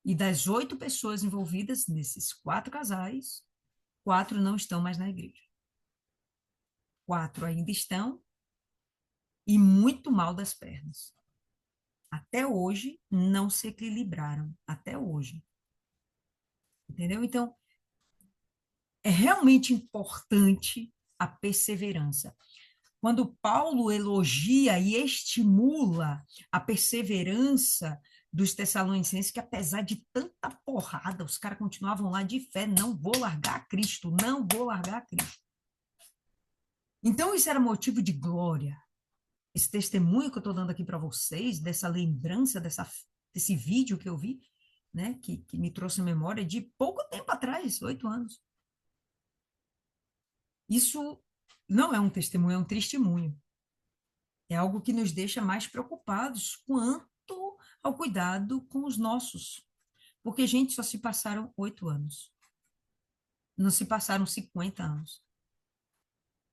e das 8 pessoas envolvidas nesses 4 casais, 4 não estão mais na igreja. 4 ainda estão e muito mal das pernas. Até hoje não se equilibraram. Até hoje. Entendeu? Então, é realmente importante a perseverança. Quando Paulo elogia e estimula a perseverança dos Tessalonicenses, que apesar de tanta porrada, os caras continuavam lá de fé, não vou largar Cristo, não vou largar Cristo. Então, isso era motivo de glória. Esse testemunho que eu estou dando aqui para vocês, dessa lembrança, desse vídeo que eu vi, né, que me trouxe a memória de pouco tempo atrás, 8 anos. Isso não é um testemunho, é um testemunho. É algo que nos deixa mais preocupados quanto ao cuidado com os nossos. Porque, gente, só se passaram 8 anos. Não se passaram 50 anos.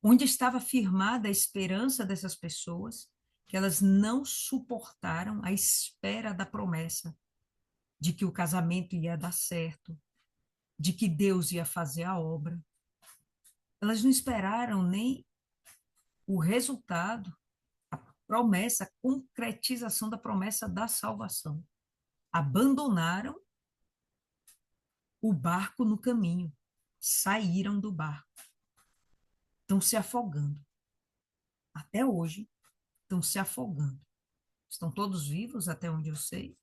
Onde estava firmada a esperança dessas pessoas, que elas não suportaram a espera da promessa de que o casamento ia dar certo, de que Deus ia fazer a obra. Elas não esperaram nem o resultado, a promessa, a concretização da promessa da salvação. Abandonaram o barco no caminho, saíram do barco, estão se afogando. Até hoje, estão se afogando. Estão todos vivos, até onde eu sei,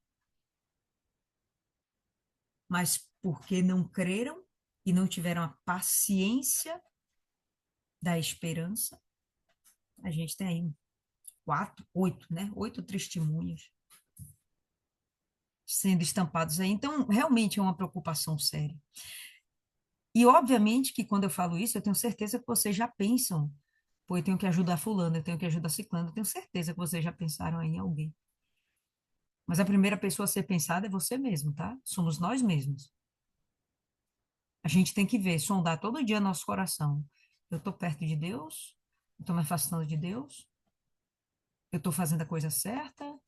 mas porque não creram e não tiveram a paciência da esperança, a gente tem aí 8, né? 8 testemunhas sendo estampados aí. Então, realmente é uma preocupação séria. E, obviamente, que quando eu falo isso, eu tenho certeza que vocês já pensam, pô, eu tenho que ajudar fulano, eu tenho que ajudar ciclano, eu tenho certeza que vocês já pensaram aí em alguém. Mas a primeira pessoa a ser pensada é você mesmo, tá? Somos nós mesmos. A gente tem que ver, sondar todo dia nosso coração. Eu estou perto de Deus? Eu estou me afastando de Deus? Eu estou fazendo a coisa certa?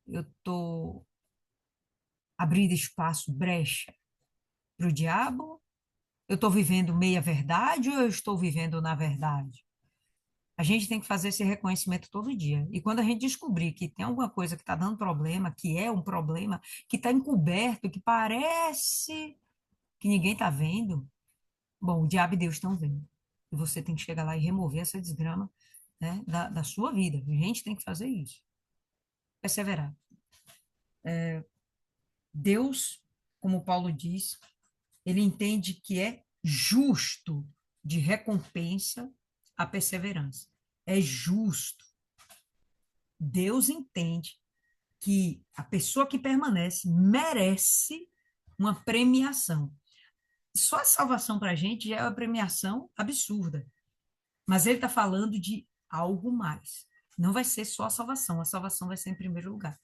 Eu estou abrindo espaço, brecha para o diabo? Eu estou vivendo meia verdade ou eu estou vivendo na verdade? A gente tem que fazer esse reconhecimento todo dia. E quando a gente descobrir que tem alguma coisa que está dando problema, que é um problema, que está encoberto, que parece que ninguém está vendo, bom, o diabo e Deus estão vendo. E você tem que chegar lá e remover essa desgrama, né, da sua vida. A gente tem que fazer isso. Perseverar. Deus, como Paulo diz, ele entende que é justo de recompensa a perseverança. É justo. Deus entende que a pessoa que permanece merece uma premiação. Só a salvação para a gente já é uma premiação absurda. Mas ele está falando de algo mais. Não vai ser só a salvação vai ser em primeiro lugar.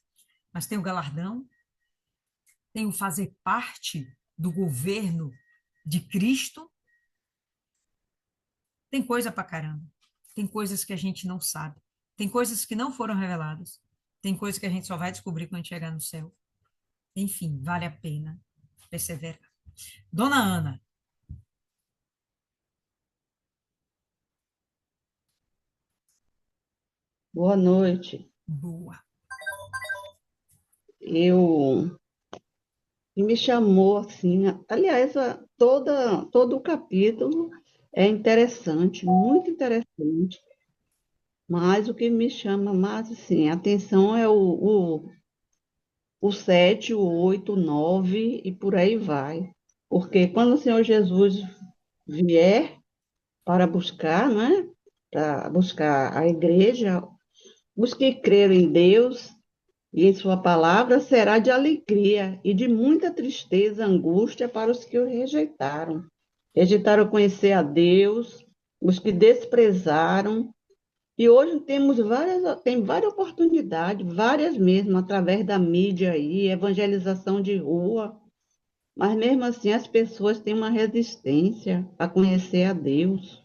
Mas tem o galardão, tem o fazer parte do governo de Cristo, tem coisa para caramba. Tem coisas que a gente não sabe. Tem coisas que não foram reveladas. Tem coisas que a gente só vai descobrir quando chegar no céu. Enfim, vale a pena perseverar. Dona Ana. Boa noite. Boa. Eu e me chamou assim, aliás, todo o capítulo é interessante, muito interessante, mas o que me chama mais assim, a atenção é o 7, o 8, o 9 e por aí vai. Porque quando o Senhor Jesus vier para buscar, né, para buscar a igreja, os que creram em Deus e em sua palavra será de alegria e de muita tristeza, angústia para os que o rejeitaram. Rejeitaram conhecer a Deus, os que desprezaram. E hoje tem várias oportunidades, várias mesmo, através da mídia aí, evangelização de rua, mas mesmo assim as pessoas têm uma resistência a conhecer a Deus.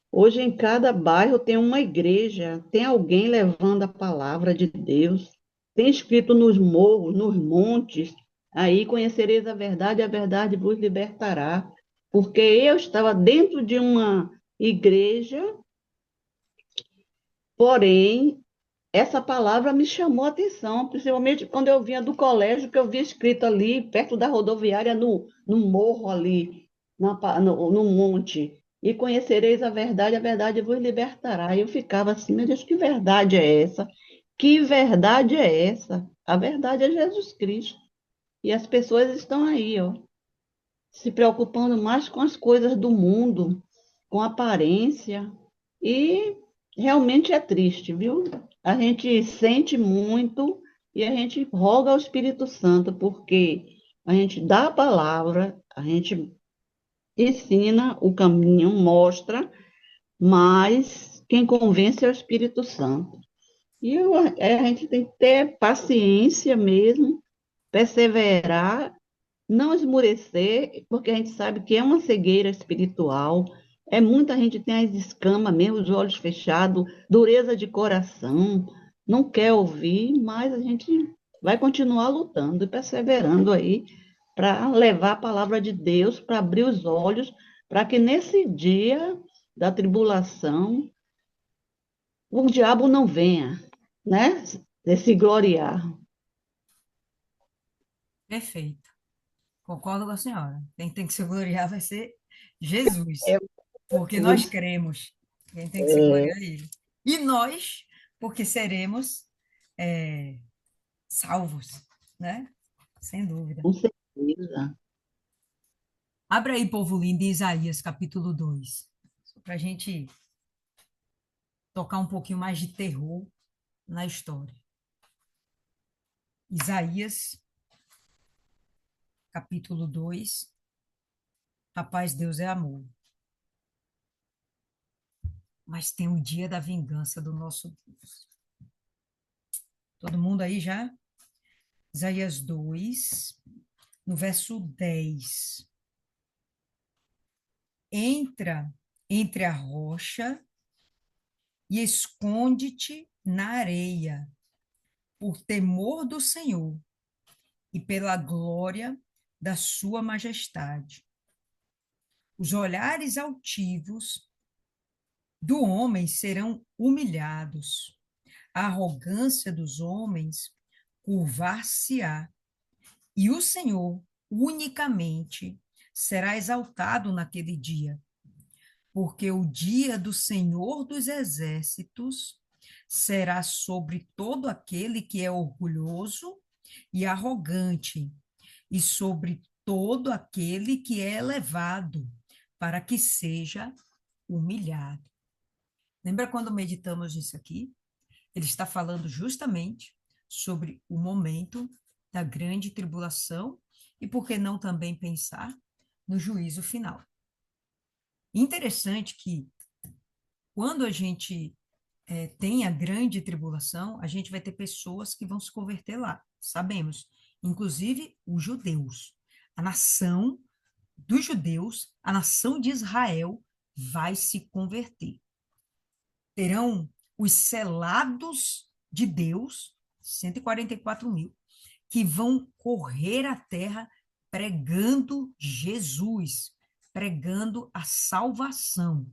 Hoje em cada bairro tem uma igreja, tem alguém levando a palavra de Deus, tem escrito nos morros, nos montes, aí conhecereis a verdade vos libertará. Porque eu estava dentro de uma igreja, porém essa palavra me chamou a atenção, principalmente quando eu vinha do colégio, que eu via escrito ali, perto da rodoviária, no morro ali, no monte. E conhecereis a verdade vos libertará. E eu ficava assim, meu Deus, que verdade é essa? Que verdade é essa? A verdade é Jesus Cristo. E as pessoas estão aí, ó, se preocupando mais com as coisas do mundo, com aparência, e realmente é triste, viu? A gente sente muito e a gente roga ao Espírito Santo, porque a gente dá a palavra, a gente ensina o caminho, mostra, mas quem convence é o Espírito Santo. A gente tem que ter paciência mesmo, perseverar, não esmurecer, porque a gente sabe que é uma cegueira espiritual. É muita gente tem as escamas mesmo, os olhos fechados, dureza de coração, não quer ouvir, mas a gente vai continuar lutando e perseverando aí para levar a palavra de Deus, para abrir os olhos, para que nesse dia da tribulação o diabo não venha, né? Se gloriar. Perfeito. Concordo com a senhora. Quem tem que se gloriar vai ser Jesus, É, porque nós cremos. Quem tem que se gloriar é Ele. E nós, porque seremos é, salvos, né? Sem dúvida. com certeza. Abra aí, povo lindo, em Isaías, capítulo 2, para a gente tocar um pouquinho mais de terror na história. Isaías, capítulo 2. Rapaz, Deus é amor. Mas tem o dia da vingança do nosso Deus. Todo mundo aí já? Isaías 2, no verso 10. Entra entre a rocha e esconde-te na areia, por temor do Senhor e pela glória da sua majestade. Os olhares altivos do homem serão humilhados. A arrogância dos homens curvar-se-á, e o Senhor unicamente será exaltado naquele dia, porque o dia do Senhor dos Exércitos será sobre todo aquele que é orgulhoso e arrogante, e sobre todo aquele que é elevado, para que seja humilhado. Lembra quando meditamos nisso aqui? Ele está falando justamente sobre o momento da grande tribulação e por que não também pensar no juízo final. Interessante que quando a gente tem a grande tribulação, a gente vai ter pessoas que vão se converter lá, sabemos, inclusive os judeus. A nação dos judeus, a nação de Israel vai se converter. Terão os selados de Deus, 144 mil, que vão correr a terra pregando Jesus, pregando a salvação.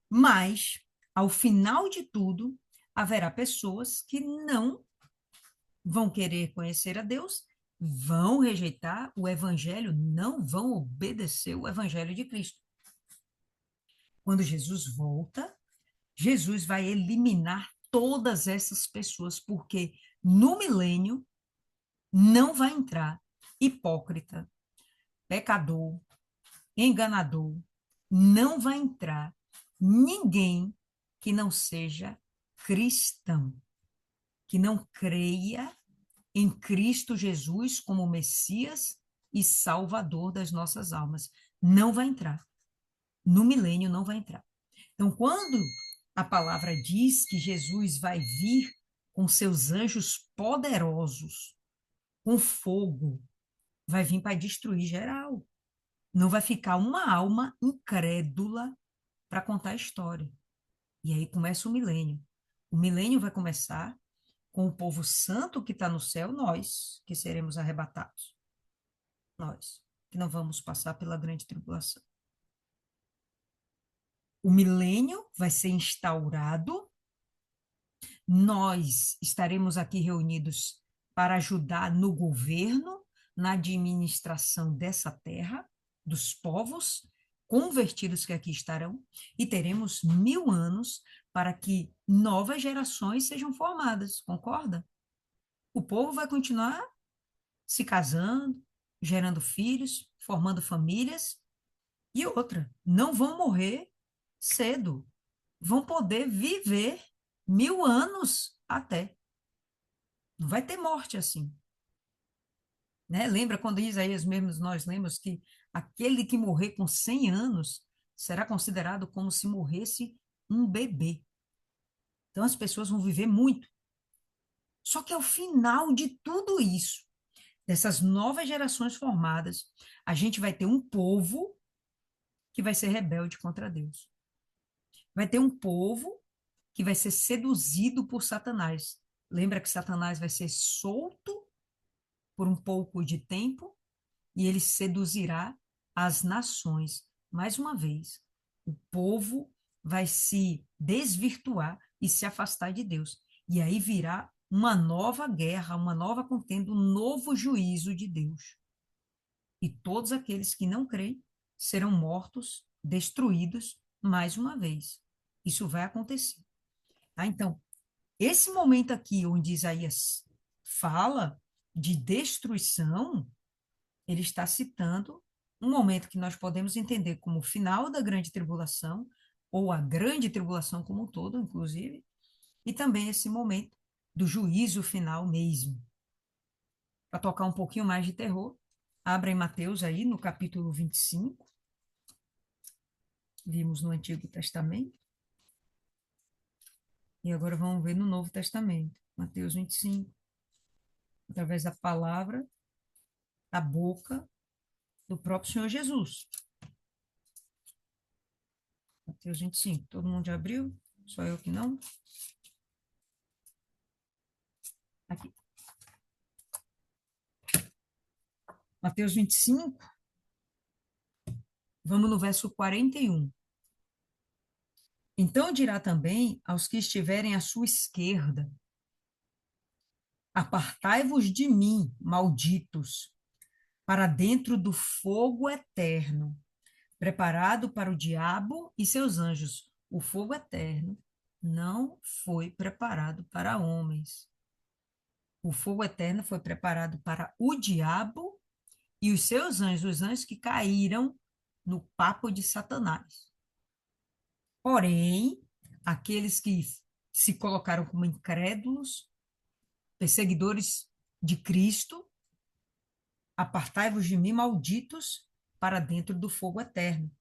Mas, ao final de tudo, haverá pessoas que não vão querer conhecer a Deus, vão rejeitar o evangelho, não vão obedecer o evangelho de Cristo. Quando Jesus volta, Jesus vai eliminar todas essas pessoas, porque no milênio não vai entrar hipócrita, pecador, enganador, não vai entrar ninguém que não seja cristão, que não creia em Cristo Jesus como Messias e Salvador das nossas almas. Não vai entrar. no milênio não vai entrar. Então, quando a palavra diz que Jesus vai vir com seus anjos poderosos, com fogo, vai vir para destruir geral. Não vai ficar uma alma incrédula para contar a história. E aí começa o milênio. O milênio vai começar com o povo santo que está no céu, nós, que seremos arrebatados. Nós, que não vamos passar pela grande tribulação. O milênio vai ser instaurado, nós estaremos aqui reunidos para ajudar no governo, na administração dessa terra, dos povos convertidos que aqui estarão, e teremos 1000 anos para que novas gerações sejam formadas, concorda? O povo vai continuar se casando, gerando filhos, formando famílias, e outra, não vão morrer cedo, vão poder viver 1000 anos até. Não vai ter morte assim, né? Lembra quando Isaías mesmo, nós lemos que aquele que morrer com 100 anos será considerado como se morresse um bebê. Então as pessoas vão viver muito. Só que ao final de tudo isso, dessas novas gerações formadas, a gente vai ter um povo que vai ser rebelde contra Deus. Vai ter um povo que vai ser seduzido por Satanás. Lembra que Satanás vai ser solto por um pouco de tempo e ele seduzirá as nações. Mais uma vez, o povo vai se desvirtuar e se afastar de Deus. E aí virá uma nova guerra, uma nova contenda, um novo juízo de Deus. E todos aqueles que não creem serão mortos, destruídos mais uma vez. Isso vai acontecer. Tá? Então, esse momento aqui onde Isaías fala de destruição, ele está citando um momento que nós podemos entender como o final da grande tribulação, ou a grande tribulação como um todo, inclusive, e também esse momento do juízo final mesmo. Para tocar um pouquinho mais de terror, abra em Mateus aí, no capítulo 25, vimos no Antigo Testamento, e agora vamos ver no Novo Testamento, Mateus 25, através da palavra, da boca do próprio Senhor Jesus. Mateus 25, todo mundo já abriu? Só eu que não? Aqui. Mateus 25, vamos no verso 41. Então dirá também aos que estiverem à sua esquerda: Apartai-vos de mim, malditos, para dentro do fogo eterno, preparado para o diabo e seus anjos. O fogo eterno não foi preparado para homens. O fogo eterno foi preparado para o diabo e os seus anjos, os anjos que caíram no papo de Satanás. Porém, aqueles que se colocaram como incrédulos, perseguidores de Cristo, apartai-vos de mim, malditos, para dentro do fogo eterno,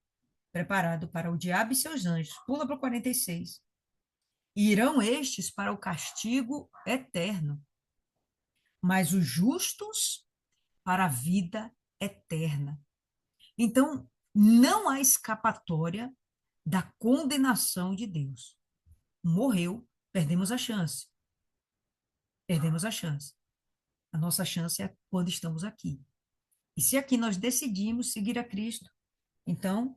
preparado para o diabo e seus anjos. Pula para o 46. E irão estes para o castigo eterno, mas os justos para a vida eterna. Então, não há escapatória da condenação de Deus. Morreu, perdemos a chance. Perdemos a chance. A nossa chance é quando estamos aqui. E se aqui nós decidimos seguir a Cristo, então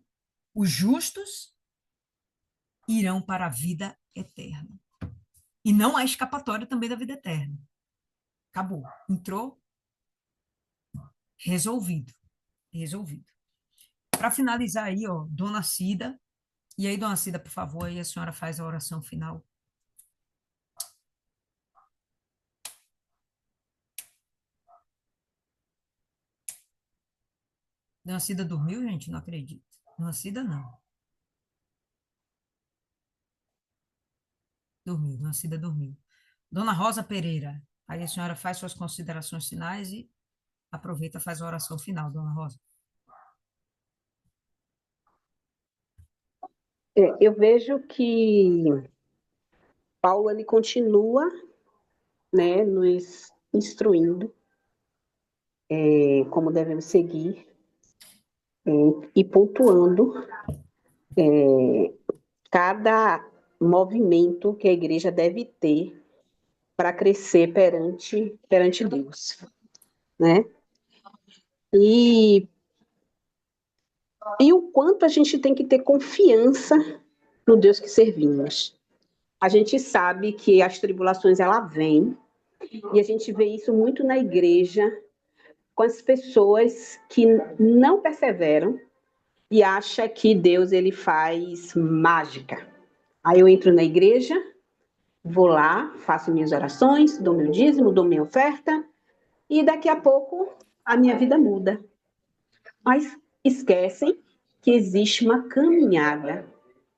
os justos irão para a vida eterna. E não há escapatória também da vida eterna. Acabou. Entrou, resolvido. Resolvido. Para finalizar aí, ó, Dona Cida. E aí, Dona Cida, por favor, aí a senhora faz a oração final. Dona Cida dormiu, gente? Não acredito. Dona Cida, não. Dormiu, Dona Cida dormiu. Dona Rosa Pereira, aí a senhora faz suas considerações finais e aproveita e faz a oração final, Dona Rosa. Eu vejo que Paulo ele continua, né, nos instruindo como devemos seguir e pontuando cada movimento que a igreja deve ter para crescer perante Deus, né? E, e o quanto a gente tem que ter confiança no Deus que servimos. A gente sabe que as tribulações ela vêm e a gente vê isso muito na igreja com as pessoas que não perseveram e acha que Deus ele faz mágica. Aí eu entro na igreja, vou lá, faço minhas orações, dou meu dízimo, dou minha oferta e daqui a pouco a minha vida muda. Mas esquecem que existe uma caminhada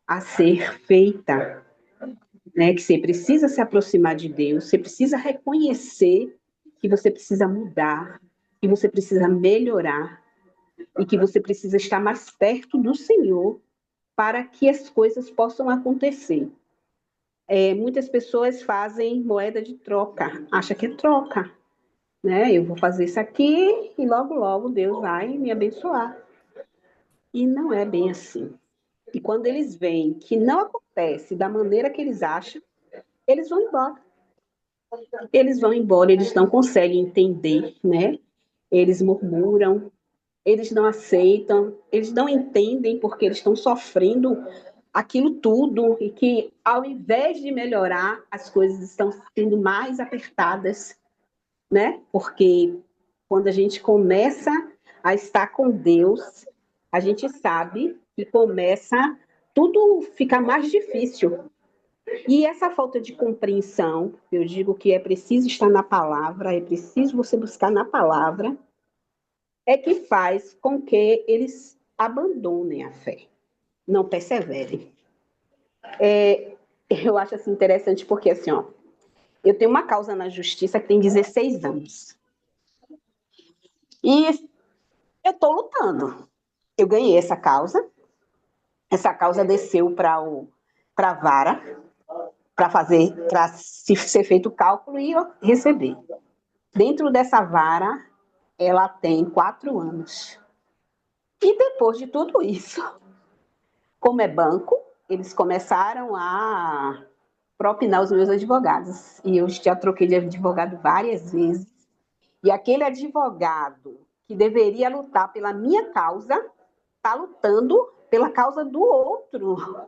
a ser feita, né? Que você precisa se aproximar de Deus, você precisa reconhecer que você precisa mudar, que você precisa melhorar e que você precisa estar mais perto do Senhor para que as coisas possam acontecer. Muitas pessoas fazem moeda de troca, acha que é troca, né? Eu vou fazer isso aqui e logo, logo Deus vai me abençoar. E não é bem assim. E quando eles veem que não acontece da maneira que eles acham, eles vão embora. Eles vão embora, eles não conseguem entender, né? Eles murmuram, eles não aceitam, eles não entendem porque eles estão sofrendo aquilo tudo e que ao invés de melhorar, as coisas estão sendo mais apertadas, né? Porque quando a gente começa a estar com Deus, a gente sabe que começa tudo ficar mais difícil. E essa falta de compreensão, eu digo que é preciso estar na palavra, é preciso você buscar na palavra, é que faz com que eles abandonem a fé, não perseverem. Eu acho assim interessante porque assim, ó, eu tenho uma causa na justiça que tem 16 anos. E eu estou lutando. Eu ganhei essa causa desceu para a vara, para ser feito o cálculo e eu receber. Dentro dessa vara, ela tem 4 anos. E depois de tudo isso, como é banco, eles começaram a propinar os meus advogados. E eu já troquei de advogado várias vezes. E aquele advogado que deveria lutar pela minha causa, está lutando pela causa do outro.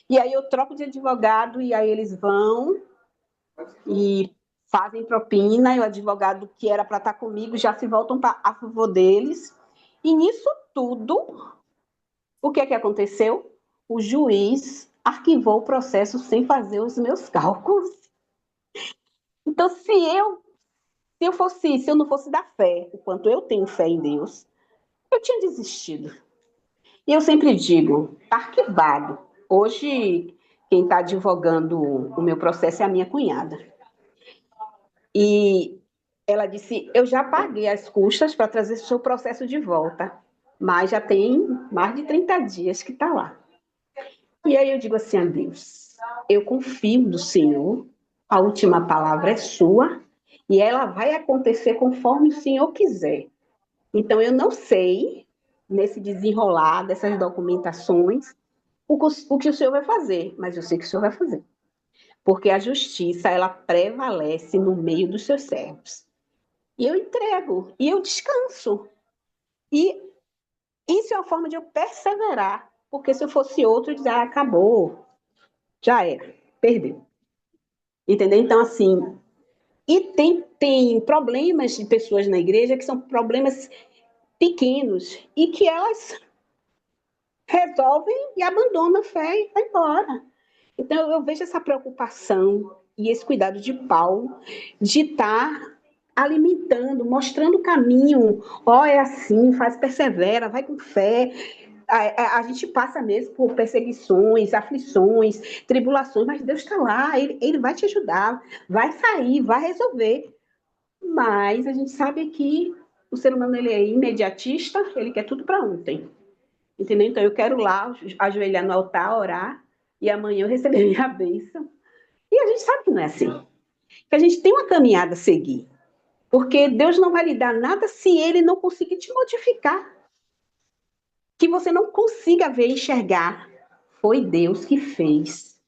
E aí eu troco de advogado e aí eles vão e fazem propina, e o advogado que era para estar comigo já se voltam a favor deles. E nisso tudo, o que é que aconteceu? O juiz arquivou o processo sem fazer os meus cálculos. Então, se eu não fosse da fé, o quanto eu tenho fé em Deus, eu tinha desistido. E eu sempre digo, está arquivado. Hoje, quem está advogando o meu processo é a minha cunhada. E ela disse, eu já paguei as custas para trazer o seu processo de volta, mas já tem mais de 30 dias que está lá. E aí eu digo assim a Deus, eu confio no Senhor, a última palavra é sua, e ela vai acontecer conforme o Senhor quiser. Então eu não sei, nesse desenrolar dessas documentações, o que o Senhor vai fazer, mas eu sei que o Senhor vai fazer. Porque a justiça, ela prevalece no meio dos seus servos. E eu entrego, e eu descanso. E isso é uma forma de eu perseverar, porque se eu fosse outro, eu dizia, acabou, já era, perdeu. Entendeu? Então, assim, e tem problemas de pessoas na igreja que são problemas pequenos e que elas resolvem e abandonam a fé e vai embora. Então, eu vejo essa preocupação e esse cuidado de Paulo de estar alimentando, mostrando o caminho. Ó, é assim, faz, persevera, vai com fé. A gente passa mesmo por perseguições, aflições, tribulações, mas Deus está lá, ele vai te ajudar, vai sair, vai resolver. Mas a gente sabe que o ser humano ele é imediatista, ele quer tudo para ontem. Entendeu? Então, eu quero lá ajoelhar no altar, orar, e amanhã eu receber minha bênção. E a gente sabe que não é assim. Que a gente tem uma caminhada a seguir. Porque Deus não vai lhe dar nada se Ele não conseguir te modificar. Que você não consiga ver e enxergar. Foi Deus que fez.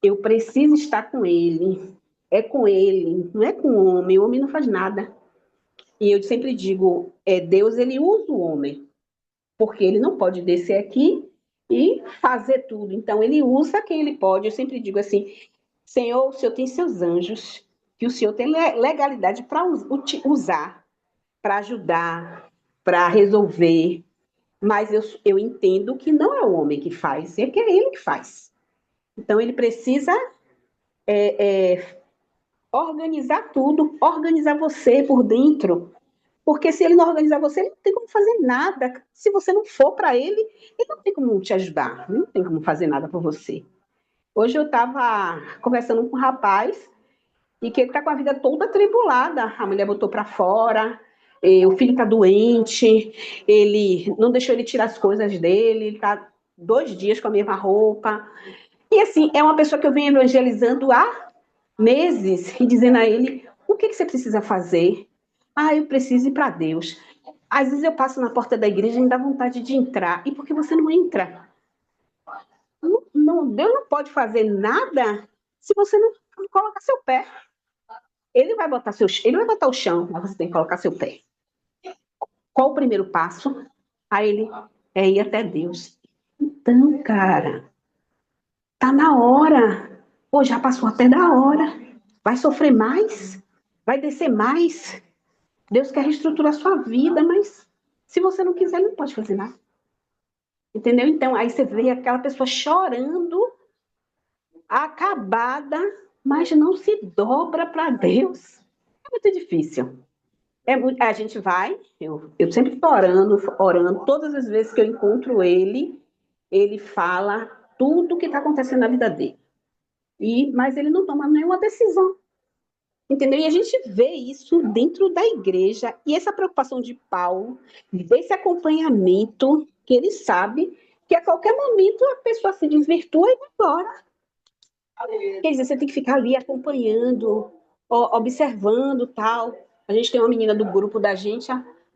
Eu preciso estar com Ele. É com Ele, não é com o homem. O homem não faz nada. E eu sempre digo, Deus, Ele usa o homem. Porque Ele não pode descer aqui e fazer tudo. Então, Ele usa quem Ele pode. Eu sempre digo assim, Senhor, o Senhor tem seus anjos, que o Senhor tem legalidade para usar, para ajudar, para resolver. Mas eu entendo que não é o homem que faz, é que é ele que faz. Então, ele precisa organizar tudo, organizar você por dentro. Porque se ele não organizar você, ele não tem como fazer nada. Se você não for para ele, ele não tem como te ajudar, ele não tem como fazer nada por você. Hoje eu estava conversando com um rapaz e que ele está com a vida toda atribulada. A mulher botou para fora, o filho está doente, ele não deixou ele tirar as coisas dele, ele está 2 dias com a mesma roupa. E assim, é uma pessoa que eu venho evangelizando há meses e dizendo a ele, o que você precisa fazer? Ah, eu preciso ir para Deus. Às vezes eu passo na porta da igreja e me dá vontade de entrar. E por que você não entra? Deus não pode fazer nada se você não colocar seu pé. Ele vai botar o chão, mas você tem que colocar seu pé. Qual o primeiro passo? Aí ele é ir até Deus. Então, cara, tá na hora. Pô, já passou até da hora. Vai sofrer mais? Vai descer mais? Deus quer reestruturar a sua vida, mas se você não quiser, ele não pode fazer nada. Entendeu? Então, aí você vê aquela pessoa chorando, acabada, mas não se dobra para Deus. É muito difícil. A gente vai, eu sempre estou orando, todas as vezes que eu encontro ele, ele fala tudo o que está acontecendo na vida dele. Mas ele não toma nenhuma decisão. Entendeu? E a gente vê isso dentro da igreja, e essa preocupação de Paulo, desse acompanhamento, que ele sabe que a qualquer momento a pessoa se desvirtua e vai embora. Quer dizer, você tem que ficar ali acompanhando, observando tal. A gente tem uma menina do grupo da gente,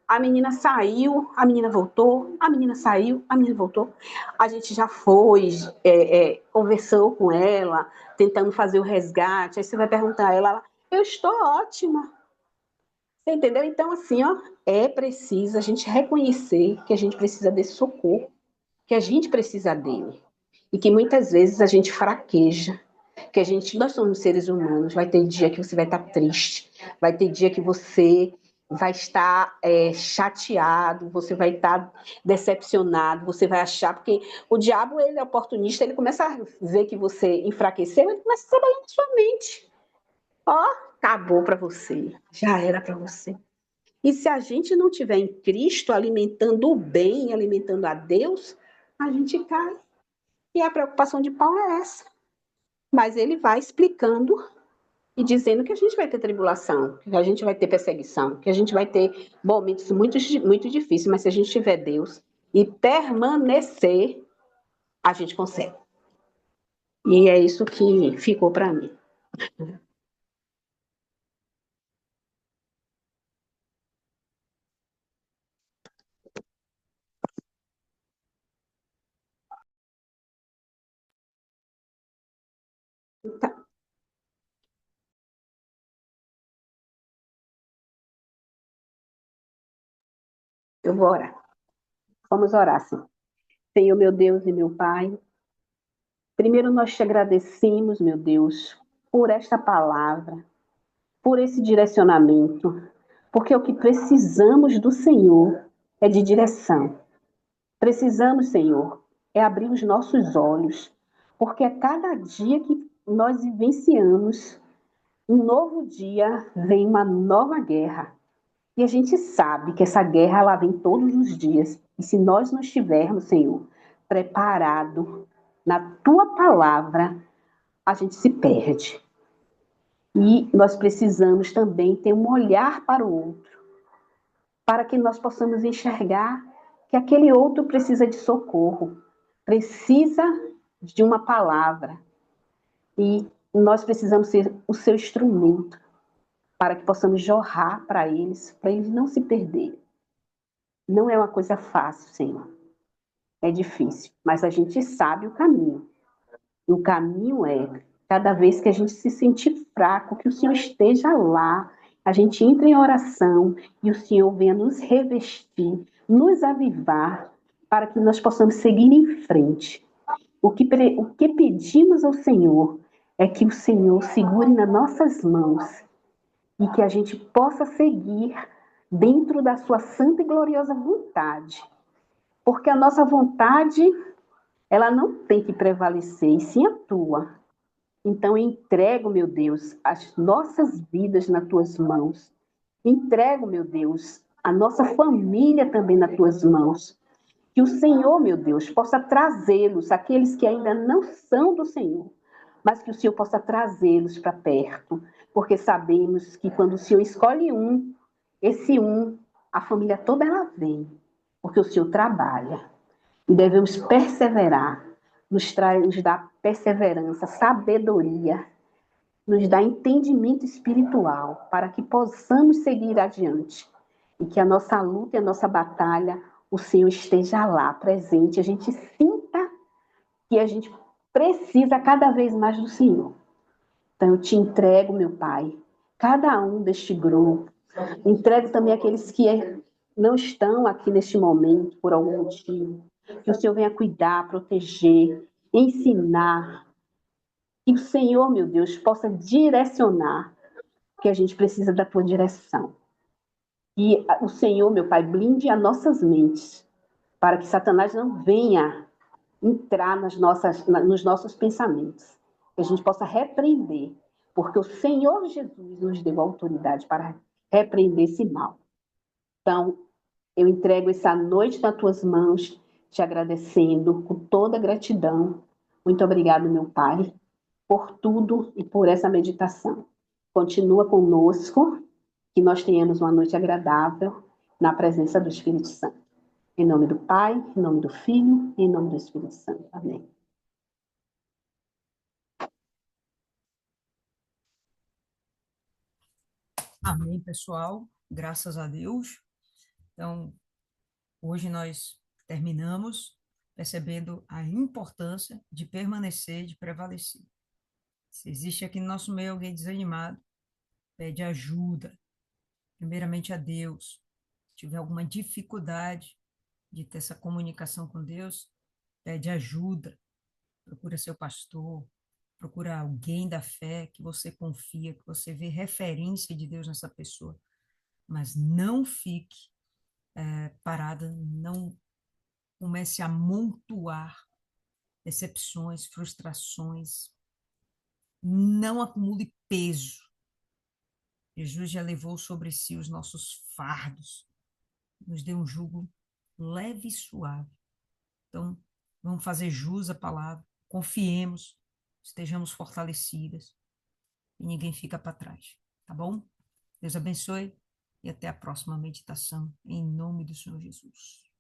a menina saiu, a menina voltou, a menina saiu, a menina voltou. A gente já foi, conversou com ela, tentando fazer o resgate. Aí você vai perguntar a ela, eu estou ótima. Você entendeu? Então, assim, ó, é preciso a gente reconhecer que a gente precisa desse socorro, que a gente precisa dele. E que muitas vezes a gente fraqueja, nós somos seres humanos, vai ter dia que você vai estar triste, vai ter dia que você vai estar chateado, você vai estar decepcionado, você vai achar, porque o diabo, ele é oportunista, ele começa a ver que você enfraqueceu, ele começa a trabalhar na sua mente. Ó, acabou para você, já era para você. E se a gente não tiver em Cristo alimentando o bem, alimentando a Deus, a gente cai. E a preocupação de Paulo é essa. Mas ele vai explicando e dizendo que a gente vai ter tribulação, que a gente vai ter perseguição, que a gente vai ter momentos muito, muito difíceis, mas se a gente tiver Deus e permanecer, a gente consegue. E é isso que ficou para mim. Tá, eu vou orar. Vamos orar, sim. Senhor, meu Deus e meu Pai, primeiro nós te agradecemos, meu Deus, por esta palavra, por esse direcionamento, porque o que precisamos do Senhor é de direção. Precisamos, Senhor, é abrir os nossos olhos, porque a cada dia que nós vivenciamos, um novo dia vem uma nova guerra. E a gente sabe que essa guerra ela vem todos os dias. E se nós não estivermos, Senhor, preparado na tua palavra, a gente se perde. E nós precisamos também ter um olhar para o outro, para que nós possamos enxergar que aquele outro precisa de socorro, precisa de uma palavra. E nós precisamos ser o seu instrumento para que possamos jorrar para eles não se perderem. Não é uma coisa fácil, Senhor. É difícil, mas a gente sabe o caminho. E o caminho é, cada vez que a gente se sentir fraco, que o Senhor esteja lá, a gente entra em oração e o Senhor venha nos revestir, nos avivar, para que nós possamos seguir em frente. O que pedimos ao Senhor é que o Senhor segure nas nossas mãos e que a gente possa seguir dentro da sua santa e gloriosa vontade. Porque a nossa vontade, ela não tem que prevalecer, e sim a tua. Então, eu entrego, meu Deus, as nossas vidas nas tuas mãos. Entrego, meu Deus, a nossa família também nas tuas mãos. Que o Senhor, meu Deus, possa trazê-los, aqueles que ainda não são do Senhor, mas que o Senhor possa trazê-los para perto, porque sabemos que quando o Senhor escolhe um, esse um, a família toda ela vem, porque o Senhor trabalha. E devemos perseverar, nos dá perseverança, sabedoria, nos dá entendimento espiritual, para que possamos seguir adiante. E que a nossa luta e a nossa batalha, o Senhor esteja lá, presente, a gente sinta que a gente precisa cada vez mais do Senhor. Então eu te entrego, meu Pai, cada um deste grupo, entrego também aqueles que não estão aqui neste momento por algum motivo, que o Senhor venha cuidar, proteger, ensinar, que o Senhor, meu Deus, possa direcionar, que a gente precisa da tua direção. E o Senhor, meu Pai, blinde as nossas mentes, para que Satanás não venha entrar nos nossos pensamentos. Que a gente possa repreender, porque o Senhor Jesus nos deu autoridade para repreender esse mal. Então, eu entrego essa noite nas tuas mãos, te agradecendo com toda gratidão. Muito obrigado, meu Pai, por tudo e por essa meditação. Continua conosco, que nós tenhamos uma noite agradável na presença do Espírito Santo. Em nome do Pai, em nome do Filho e em nome do Espírito Santo. Amém. Amém, pessoal. Graças a Deus. Então, hoje nós terminamos percebendo a importância de permanecer, de prevalecer. Se existe aqui no nosso meio alguém desanimado, pede ajuda, primeiramente a Deus. Se tiver alguma dificuldade de ter essa comunicação com Deus, pede ajuda, procura seu pastor, procura alguém da fé que você confia, que você vê referência de Deus nessa pessoa, mas não fique parada, não comece a amontoar decepções, frustrações, não acumule peso. Jesus já levou sobre si os nossos fardos, nos deu um jugo leve e suave. Então, vamos fazer jus à palavra, confiemos, estejamos fortalecidas e ninguém fica para trás, tá bom? Deus abençoe e até a próxima meditação, em nome do Senhor Jesus.